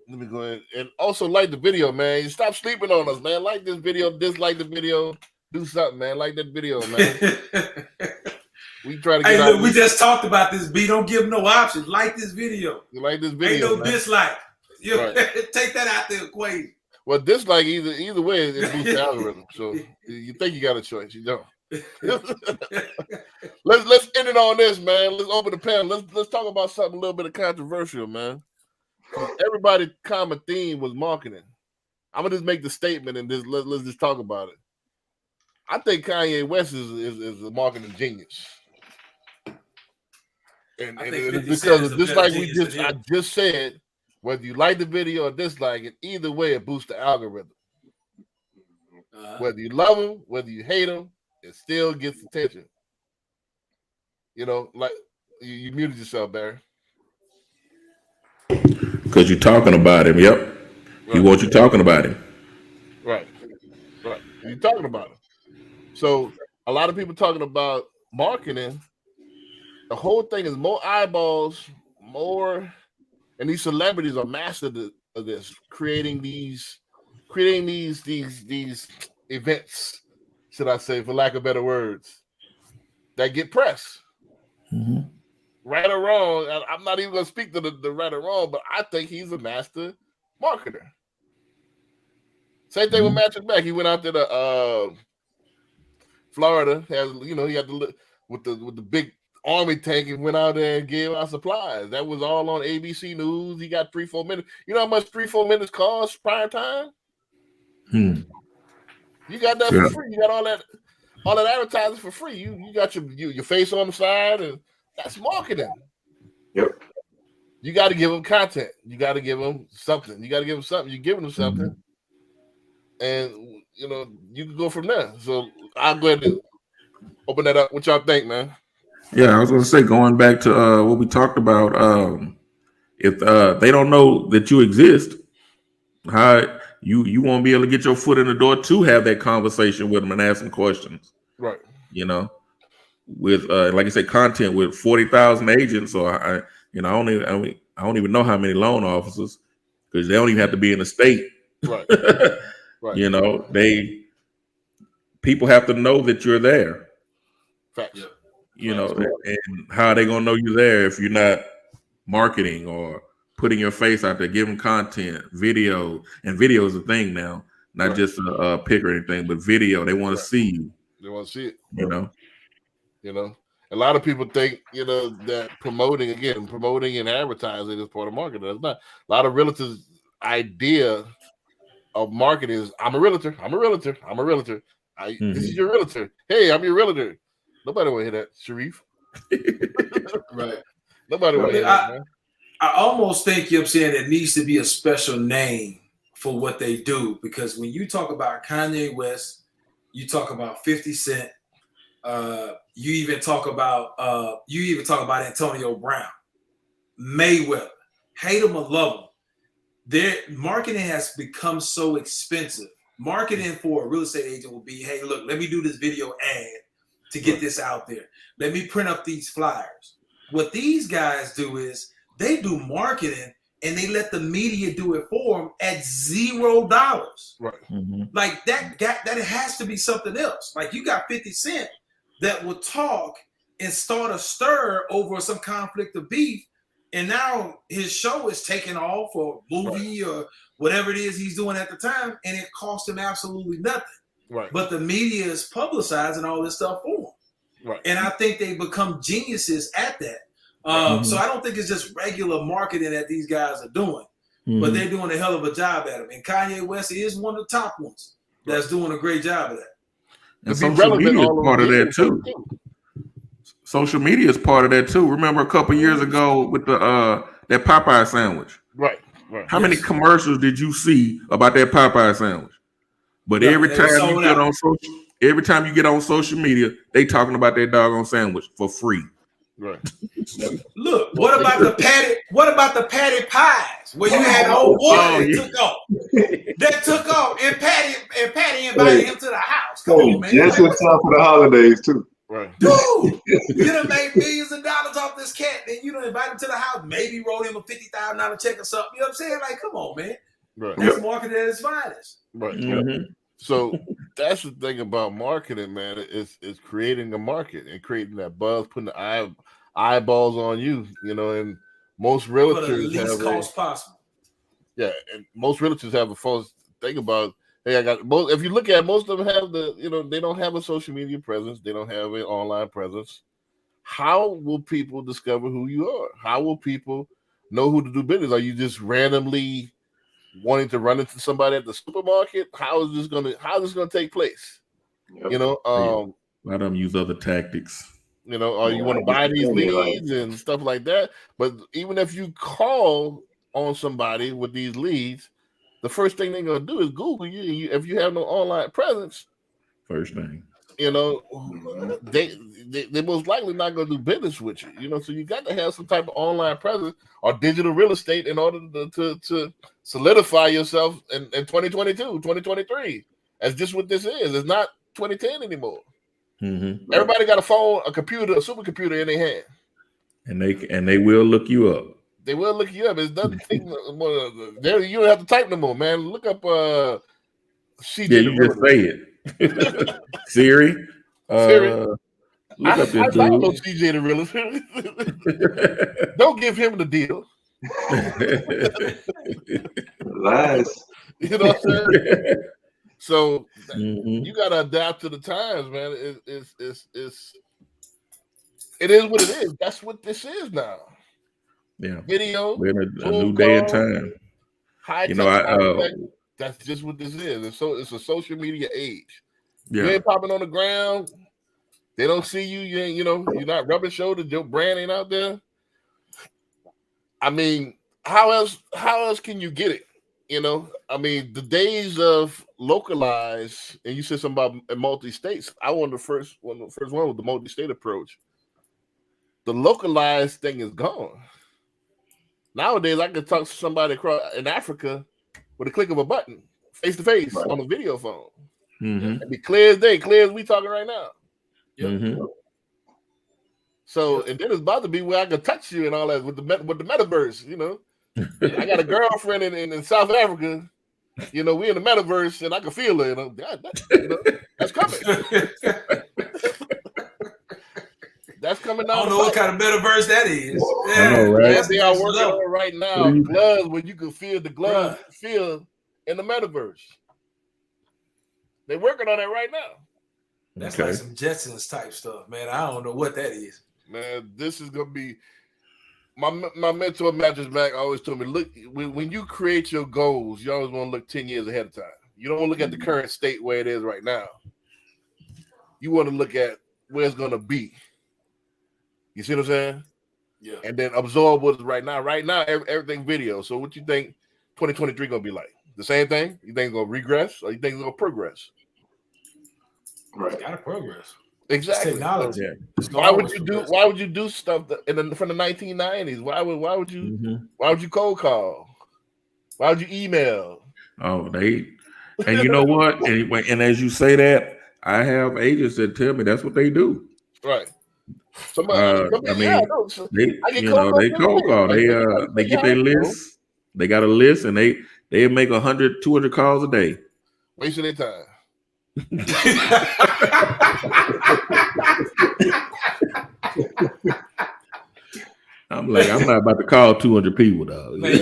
Let me go ahead and also like the video, man. Stop sleeping on us, man. Like this video, dislike the video, do something, man. Like that video, man. We try to get look, we just talked about this, B. Don't give them no options. Like this video. You like this video? Ain't no dislike. Take that out the equation. Well, dislike either way, it boosts the algorithm. So you think you got a choice, you don't. Let's end it on this, man. Let's open the panel. Let's talk about something a little bit of controversial, man. Everybody's common theme was marketing. I'm gonna just make the statement and let's just talk about it. I think Kanye West is a marketing genius. And because just like I just said, whether you like the video or dislike it, either way it boosts the algorithm. Whether you love him, whether you hate him, it still gets attention. Like you muted yourself, Barry. Because you're talking about him. Yep. Right. He wants you talking about him. Right. You're talking about him. So a lot of people talking about marketing. The whole thing is more eyeballs, more, and these celebrities are masters of this, creating these events, should I say, for lack of better words, that get press. Mm-hmm. Right or wrong, I'm not even going to speak to the right or wrong, but I think he's a master marketer. Same thing with Patrick Mack. He went out there to Florida. He had with the big army tank and went out there and gave out supplies. That was all on ABC News. He got 3-4 minutes. You know how much 3-4 minutes cost prime time? You got that for free. You got all that advertising for free. You got your face on the side, and that's marketing. Yep. You got to give them content. You got to give them something. You're giving them something, and you can go from there. So I'm going to open that up. What y'all think, man? Yeah, I was going to say, going back to what we talked about, if they don't know that you exist, how you won't be able to get your foot in the door to have that conversation with them and ask them questions. Right. With like I said, content with 40,000 agents, or I don't even know how many loan officers, because they don't even have to be in the state. Right. Right. People have to know that you're there. Facts. And how are they gonna know you're there if you're not marketing or putting your face out there, giving content, video, and video is a thing now, not just a pic or anything, but video. They want to see you. They want to see it. A lot of people think that promoting and advertising is part of marketing. That's not. A lot of realtors' idea of marketing is, I'm a realtor. This is your realtor. Hey, I'm your realtor. Nobody will hear that, Sharif. Right. Nobody will hear that, man. I almost think it needs to be a special name for what they do, because when you talk about Kanye West, you talk about 50 Cent, you even talk about Antonio Brown, Mayweather, hate them or love them. Their marketing has become so expensive. Marketing for a real estate agent will be, hey, look, let me do this video ad to get this out there. Let me print up these flyers. What these guys do is they do marketing and they let the media do it for them at $0. Right. Mm-hmm. Like that has to be something else. Like you got 50 Cent that will talk and start a stir over some conflict of beef, and now his show is taking off, or movie or whatever it is he's doing at the time, and it cost him absolutely nothing. Right. But the media is publicizing all this stuff for him. Right. And I think they become geniuses at that. So I don't think it's just regular marketing that these guys are doing, but they're doing a hell of a job at it. And Kanye West is one of the top ones that's doing a great job of that. And social media is part of that too. Social media is part of that too. Remember a couple years ago with the that Popeye sandwich? Right. How many commercials did you see about that Popeye sandwich? But every time you get on social media, they talking about that doggone sandwich for free. Right. Look, what about the patty pies where you had the old boy that took off? That took off, and Patty invited him to the house. Come on, man. Just in time for the holidays too. Right. Dude, you done made millions of dollars off this cat, then you done invite him to the house, maybe wrote him a $50,000 check or something. You know what I'm saying? Like, come on, man. Right. That's marketing at its finest. Right. Mm-hmm. So that's the thing about marketing, man. It's creating a market and creating that buzz, putting the eyeballs on you, and most realtors for the least cost possible. Yeah, and most realtors have a false thing about, hey, I got most. If you look at most of them have they don't have a social media presence, they don't have an online presence. How will people discover who you are? How will people know who to do business? Are you just randomly wanting to run into somebody at the supermarket? How is this gonna take place? Yep. A lot of them use other tactics. Or you want to buy these leads and stuff like that. But even if you call on somebody with these leads, the first thing they're gonna do is Google you. If you have no online presence, First thing, they most likely not gonna do business with you. So you got to have some type of online presence or digital real estate in order to solidify yourself in 2022, 2023. That's just what this is. It's not 2010 anymore. Mm-hmm. Everybody got a phone, a computer, a supercomputer in their hand, and they will look you up. They will look you up. It's nothing more. You don't have to type no more, man. Look up CJ. Yeah, you just say it. Siri. Look up this dude. I know CJ the realtor. Don't give him the deal. Lies. You know what I'm saying? So Mhm. you got to adapt to the times, man. It is what it is. That's what this is now. Yeah, Video, we're in a Zoom new day and call, time. high You know, touch I contact. That's just what this is. It's a social media age. You yeah, ain't popping on the ground. They don't see you. You ain't, you're not rubbing shoulders. Your brand ain't out there. I mean, how else can you get it? I mean, the days of localized, and you said something about multi-states. I was the first one with the multi-state approach. The localized thing is gone. Nowadays, I can talk to somebody across in Africa with a click of a button, face to face on a video phone. Mhm. It'd be clear as day, clear as we talking right now. Mhm. So, and then it's about to be where I can touch you and all that with the metaverse. I got a girlfriend in South Africa. We in the metaverse, and I can feel her. That's coming. That's coming down. I don't know what kind of metaverse that is. I know, right? That's they are working on right now. Gloves where you can feel the gloves feel in the metaverse. They're working on that right now. That's like some Jetsons type stuff, man. I don't know what that is. Man, this is gonna be my mentor, Mattress Mac, always told me, look, when you create your goals, you always want to look 10 years ahead of time. You don't want to look at the current state where it is right now. You want to look at where it's gonna be. You see what I'm saying? Yeah. And then absorb what is right now. Right now, everything video. So what you think 2023 gonna be like? The same thing? You think it's gonna regress or you think it's gonna progress? Right. It's gotta progress. Exactly. It's technology. So, why would you do stuff from the 1990s? Why would you cold call? Why would you email? Oh, and you know what? And as you say that, I have agents that tell me that's what they do. Right. They cold call. They get their list. They got a list, and they make 100, 200 calls a day. Wasting their time. I'm like, I'm not about to call 200 people, dog. Man,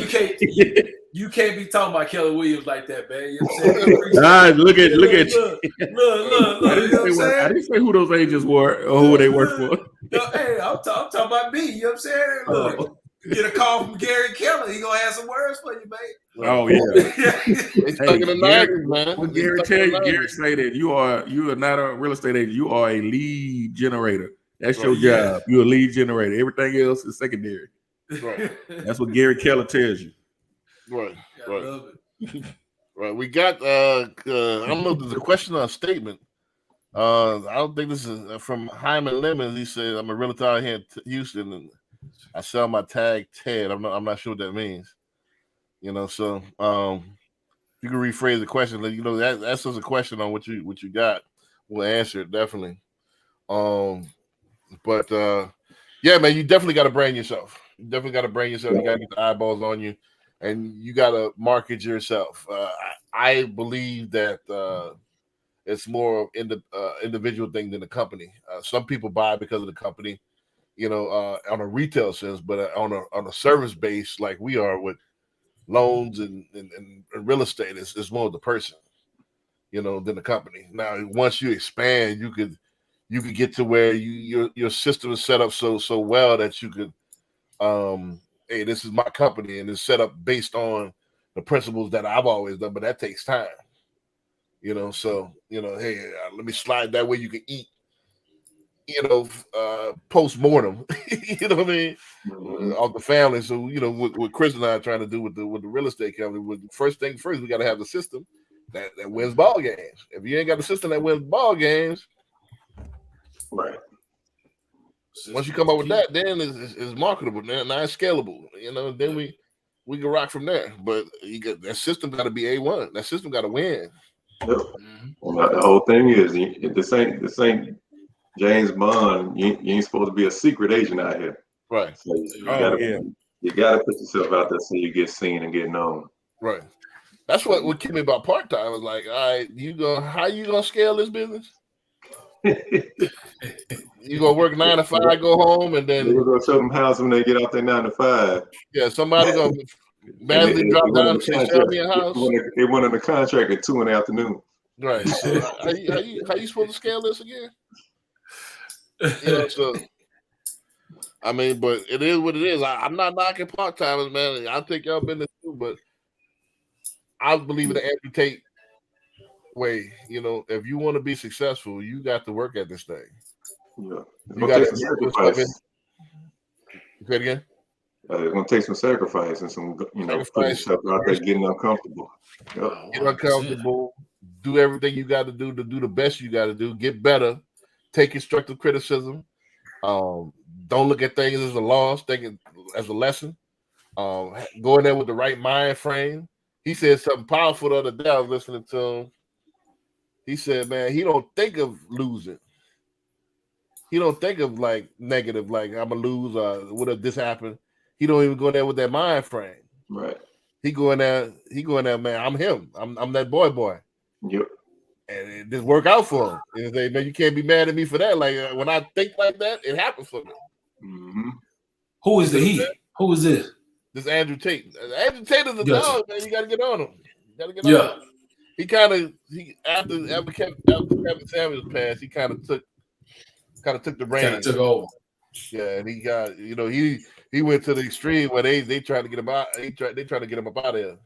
you can't be talking about Keller Williams like that, man. You know what I'm saying? Look at you. Look. I didn't say who those agents were or who they work for. No, hey, I'm talking about me. You know what I'm saying? Look, get a call from Gary Keller. He gonna have some words for you, man. Oh yeah. They stuck in the 90s, man. What Gary say that you are not a real estate agent. You are a lead generator. That's your job. You're a lead generator. Everything else is secondary. Right. That's what Gary Keller tells you. Right. I love it. Right. We got I don't know if there's a question or a statement. I don't think this is from Hyman Lemons. He said, I'm a realtor out here in Houston and I sell my tag Ted. I'm not sure what that means. So you can rephrase the question. That's just a question on what you got. We'll answer it definitely. But yeah, man, you definitely got to brand yourself. You definitely got to brand yourself. You got to get the eyeballs on you, and you got to market yourself. I believe that it's more in the individual thing than the company. Some people buy because of the company, on a retail sense, but on a service base like we are with loans and real estate, it's more of the person, than the company. Now, once you expand, you could get to where your system is set up so well that you could, hey, this is my company and it's set up based on the principles that I've always done, but that takes time. So hey, let me slide that way you can eat, post-mortem, you know what I mean, of the family. So what Chris and I are trying to do with the real estate company, first, we got to have the system that wins ball games. If you ain't got the system that wins ball games, right. Once you come up with that, then it's marketable. Now it's scalable. Then we can rock from there. But you got that system got to be A1. That system got to win. Yep. Well, the whole thing is this ain't James Bond. You ain't supposed to be a secret agent out here. Right. So you gotta put yourself out there so you get seen and get known. Right. That's what kept me about part-time. I was like, all right, how you gonna scale this business? You gonna work 9 to 5, go home, and then we're gonna show them house when they get out there 9 to 5. Yeah, somebody gonna badly drop down and say, "Show me a house." They went on the contract at 2 in the afternoon. Right. So how you supposed to scale this again? You know, so I mean, but it is what it is. I'm not knocking part timers, man. I think y'all been this too, but I believe in the Andrew Tate way. You know, if you want to be successful, you got to work at this thing. Yeah. It's You gonna got take to some sacrifice. Say it again. It's gonna take some sacrifice and some, putting Sacrifice. yourself out there, getting uncomfortable. Yep. Get uncomfortable. Do everything you got to do the best you got to do. Get better. Take constructive criticism. Don't look at things as a loss. Take it as a lesson. Go in there with the right mind frame. He said something powerful the other day. I was listening to him. He said, man, he don't think of losing. He don't think of like negative, like I'm gonna lose or what if this happened. He don't even go there with that mind frame. Right. He going there, man. I'm him. I'm that boy. Yep. And it just work out for him. And say, man, you can't be mad at me for that. Like when I think like that, it happens for me. Mm-hmm. Who is the he? Who is this? This Andrew Tate. Andrew Tate is a Yes. dog, man. You got to get on him. You got to get Yeah. on him. He after Kevin Samuels passed, he kind of took the reins. Took over. Yeah, and he got he went to the extreme where they tried to get him out. They trying to get him up out of there.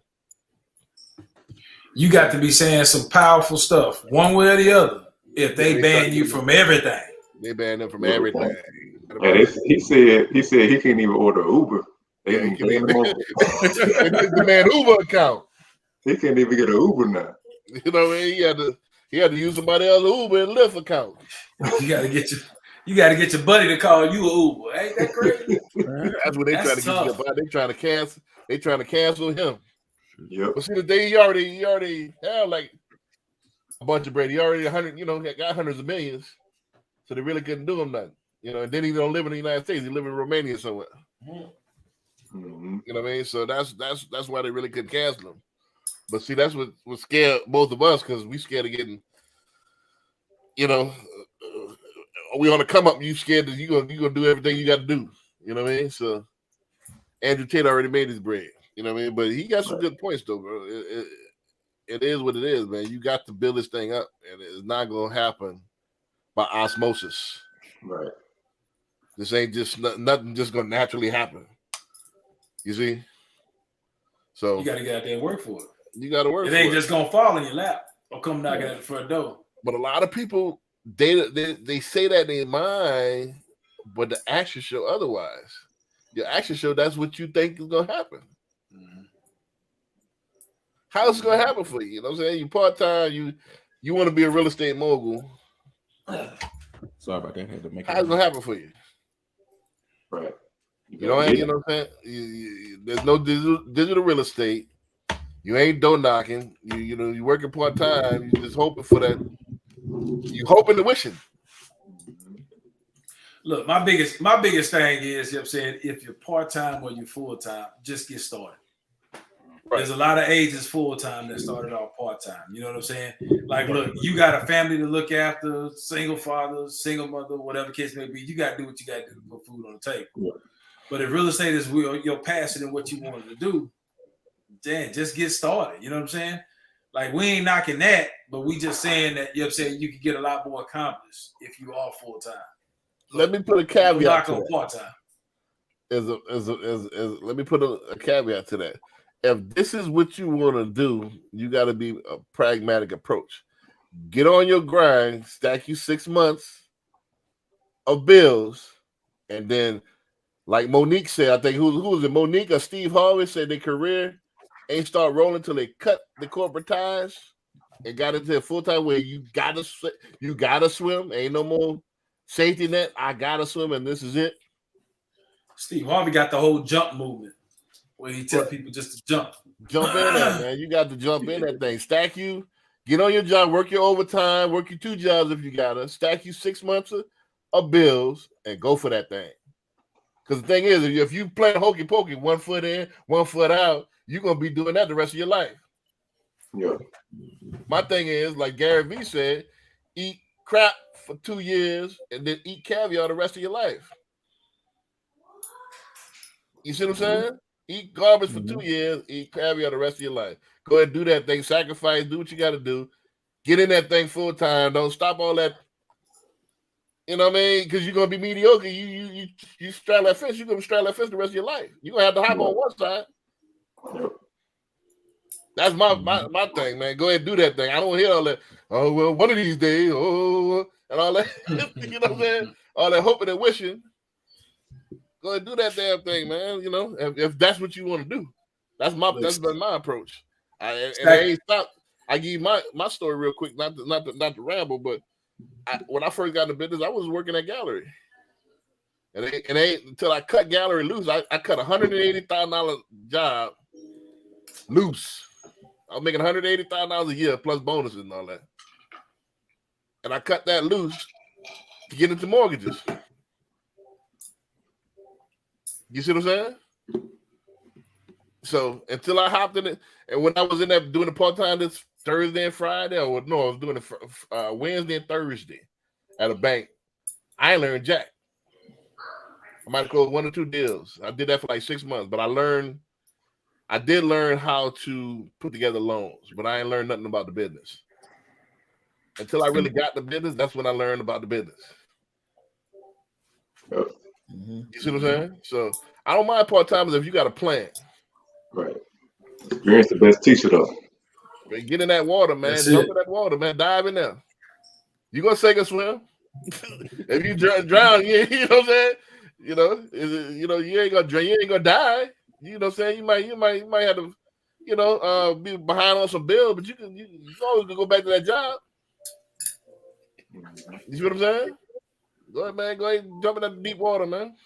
You got to be saying some powerful stuff, one way or the other. If they ban you from everything, they ban him from everything. And he said he can't even order Uber. They Yeah, didn't ban him over. the man Uber account. He can't even get an Uber now. You know what I mean? He had to use somebody else's Uber and Lyft account. you got to get your buddy to call you an Uber. Ain't that crazy? That's what they trying to tough. get. They trying to cancel. They trying to cancel him. Yep. But see, the day he already had like a bunch of bread. He already 100. Got hundreds of millions. So they really couldn't do him nothing. And then he don't live in the United States. He live in Romania somewhere. Mm-hmm. You know what I mean? So that's why they really couldn't cancel him. But see, that's what scared both of us because we scared of getting. We on the come up. You scared that you gonna do everything you got to do. You know what I mean? So Andrew Tate already made his bread. You know what I mean? But he got some good points though, bro. It is what it is, man. You got to build this thing up, and it's not gonna happen by osmosis. Right. This ain't just nothing just gonna naturally happen. You see? So You got to get out there and work for it. you got to work. It for ain't just gonna fall in your lap or come knocking at the front door. But a lot of people they say that in their mind, but the actions show otherwise. Your actions show that's what you think is gonna happen. Mm-hmm. How's it gonna happen for you? You know what I'm saying? You part-time, you want to be a real estate mogul. Sorry about that. I had to make How's it gonna happen for you? Right. You know what I'm saying? There's no digital real estate. You ain't door knocking. You working part-time. You just hoping for that. You hoping to wishing. Look, my biggest thing is, you know what I'm saying, if you're part-time or you're full-time, just get started. Right. There's a lot of agents full-time that started off part-time. You know what I'm saying? Like, look, you got a family to look after, single father, single mother, whatever the case may be. You got to do what you got to do to put food on the table. Yeah. But if real estate is your passion and what you wanted to do, then just get started. You know what I'm saying? Like, we ain't knocking that, but we just saying that, you know what I'm saying, you can get a lot more accomplished if you are full-time. Let me put a caveat Knock to on that. part-time. Let me put a caveat to that. If this is what you want to do, you got to be a pragmatic approach. Get on your grind, stack you 6 months of bills, and then, like Monique said, I think who was it? Monique or Steve Harvey said their career ain't start rolling till they cut the corporate ties and got into a full time where you gotta swim. Ain't no more safety net. I gotta swim, and this is it. Steve Harvey got the whole jump movement where he tell people just to jump. Jump in there, man. You got to jump in that thing. Stack you, get on your job, work your overtime, work your 2 jobs if you gotta. Stack you 6 months of bills and go for that thing. Because the thing is, if you play hokey pokey, 1 foot in, 1 foot out, you're gonna be doing that the rest of your life. Yeah. My thing is, like Gary Vee said, eat crap for 2 years and then eat caviar the rest of your life. You see what I'm saying? Eat garbage for 2 years, eat caviar the rest of your life. Go ahead and do that thing, sacrifice, do what you got to do. Get in that thing full time. Don't stop all that. You know what I mean? Because you're gonna be mediocre. You straddle that fence. You're gonna straddle that fence the rest of your life. You're gonna have to hop on one side. That's my thing, man. Go ahead and do that thing. I don't hear all that. Oh well, one of these days, and all that. You know what I'm saying? All that hoping and wishing. Go ahead and do that damn thing, man. You know, if that's what you want to do, that's been my approach. And I ain't stopped. I give you my story real quick, not to ramble, but when I first got in the business, I was working at Gallery, and it ain't until I cut Gallery loose. I cut $180,000 job loose. I was making $180,000 a year plus bonuses and all that, and I cut that loose to get into mortgages. You see what I'm saying? So until I hopped in it, and when I was in there doing the part time this Thursday and Friday, or no, I was doing it Wednesday and Thursday at a bank. I ain't learned jack. I might have closed 1 or 2 deals. I did that for like 6 months, but I did learn how to put together loans, but I ain't learned nothing about the business. Until I really got the business, that's when I learned about the business. You see what I'm saying? So I don't mind part-timers if you got a plan. Right. Experience the best teacher, though. Get in that water, man. Jump in that water, man. Dive in there. You gonna sink or swim? If you drown, you know what I'm saying? You ain't gonna drown. You ain't gonna die. You know what I'm saying? You might have to, be behind on some bills, but you always can go back to that job. You see what I'm saying? Go ahead, man. Go ahead and jump in that deep water, man.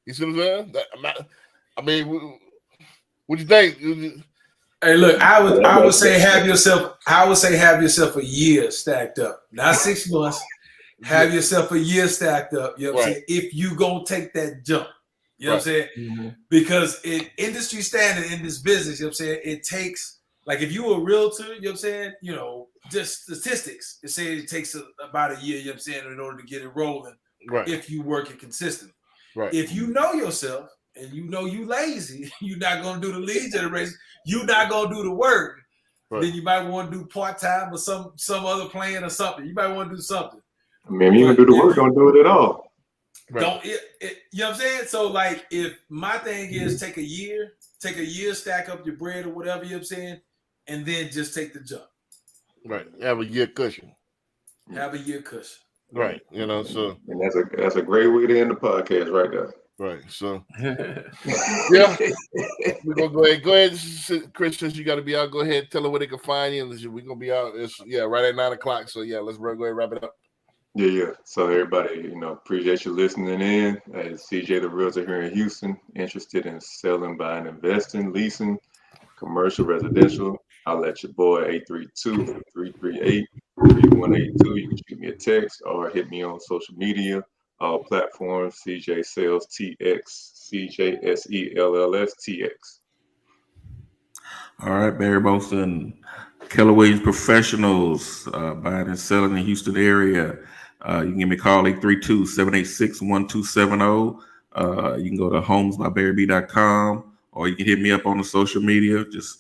You see what I'm saying? What you think? Hey, look, I would say have yourself a year stacked up, not 6 months. Have yourself a year stacked up. You know what I'm saying? If you gonna take that jump, you know what I'm saying? Mm-hmm. Because in industry standard in this business, you know what I'm saying, it takes, like, if you a realtor, you know what I'm saying, just statistics, it says it takes about a year, you know what I'm saying, in order to get it rolling. Right. If you work it consistently. Right. If you know yourself and you know you lazy, you're not gonna do the lead generation, you're not gonna do the work, then you might want to do part-time or some other plan or something. You might want to do something. I mean, you gonna do the work, don't do it at all. Right. Don't you know what I'm saying? So, like, if my thing is take a year, stack up your bread or whatever, you know what I'm saying, and then just take the jump. Right. Have a year cushion. Right. So, and that's a great way to end the podcast right there. Right. So yeah. We're gonna go ahead, Chris, since you gotta be out, go ahead, tell them where they can find you. We're gonna be out. Right at 9 o'clock. So yeah, let's go ahead and wrap it up. Yeah. So everybody, appreciate you listening in. CJ the Realtor here in Houston, interested in selling, buying, investing, leasing, commercial, residential. I'll let your boy 832-338-3182. You can shoot me a text or hit me on social media, all platforms, CJ Sales TX, CJ SELLS TX. All right, Barry Boston, Keller Williams Professionals, buying and selling in the Houston area. You can give me a call, 832-786-1270. You can go to homesbybarryb.com, or you can hit me up on the social media. Just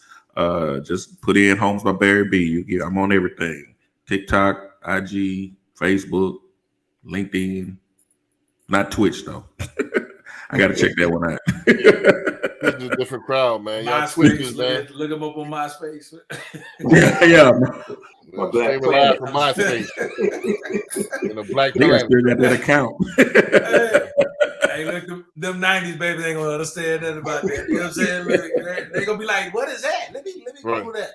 put in Homes by Barry B. I'm on everything: TikTok, IG, Facebook, LinkedIn. Not Twitch though. I got to check that one out. This is a different crowd, man. MySpace, man. Look them up on MySpace. yeah. My Black Planet from MySpace. Black Planet. Still got that account. Hey, look, them 90s baby, they ain't gonna understand nothing about that. You know what I'm saying? They gonna be like, "What is that? Let me Google that."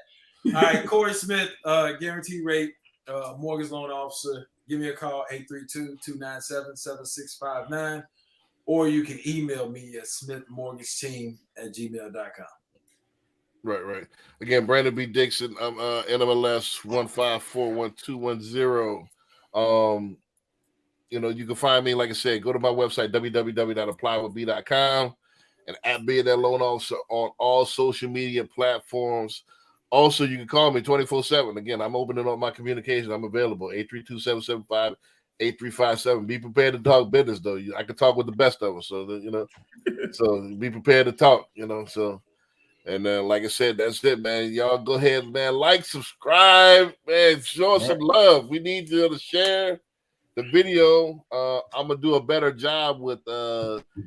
All right, Corey Smith, guaranteed rate, mortgage loan officer. Give me a call, 832-297-7659. Or you can email me at smithmortgageteam@gmail.com. Right. Again, Brandon B. Dixon. I'm NMLS 1541210. You can find me, like I said, go to my website, www.applywithb.com, and at Be That Loan Officer on all social media platforms. Also, you can call me 24/7. Again, I'm opening up my communication. I'm available, 832-775-8357. Be prepared to talk business, though. I can talk with the best of us. So, so be prepared to talk, So And like I said, that's it, man. Y'all go ahead, man. Like, subscribe, man. Show us some love. We need you to share the video. I'm gonna do a better job with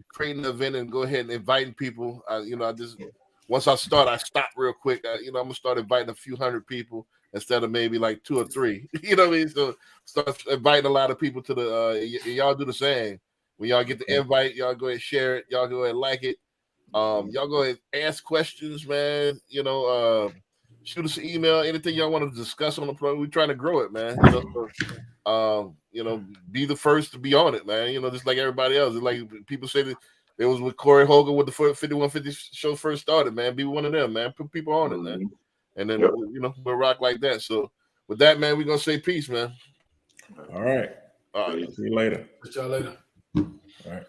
creating the event and go ahead and inviting people. I just once I start, I stop real quick. I'm gonna start inviting a few hundred people instead of maybe like 2 or 3. You know what I mean? So start inviting a lot of people to the. Y'all do the same. When y'all get the invite, y'all go ahead and share it. Y'all go ahead and like it. Y'all go ahead and ask questions, man. Shoot us an email. Anything y'all want to discuss on the program. We're trying to grow it, man. Be the first to be on it, man. Just like everybody else. It's like people say that it was with Corey Hogan with the 5150 show first started, man. Be one of them, man. Put people on it, man. And then we'll rock like that. So with that, man, we're gonna say peace, man. All right. All right. See you later. See y'all later. All right.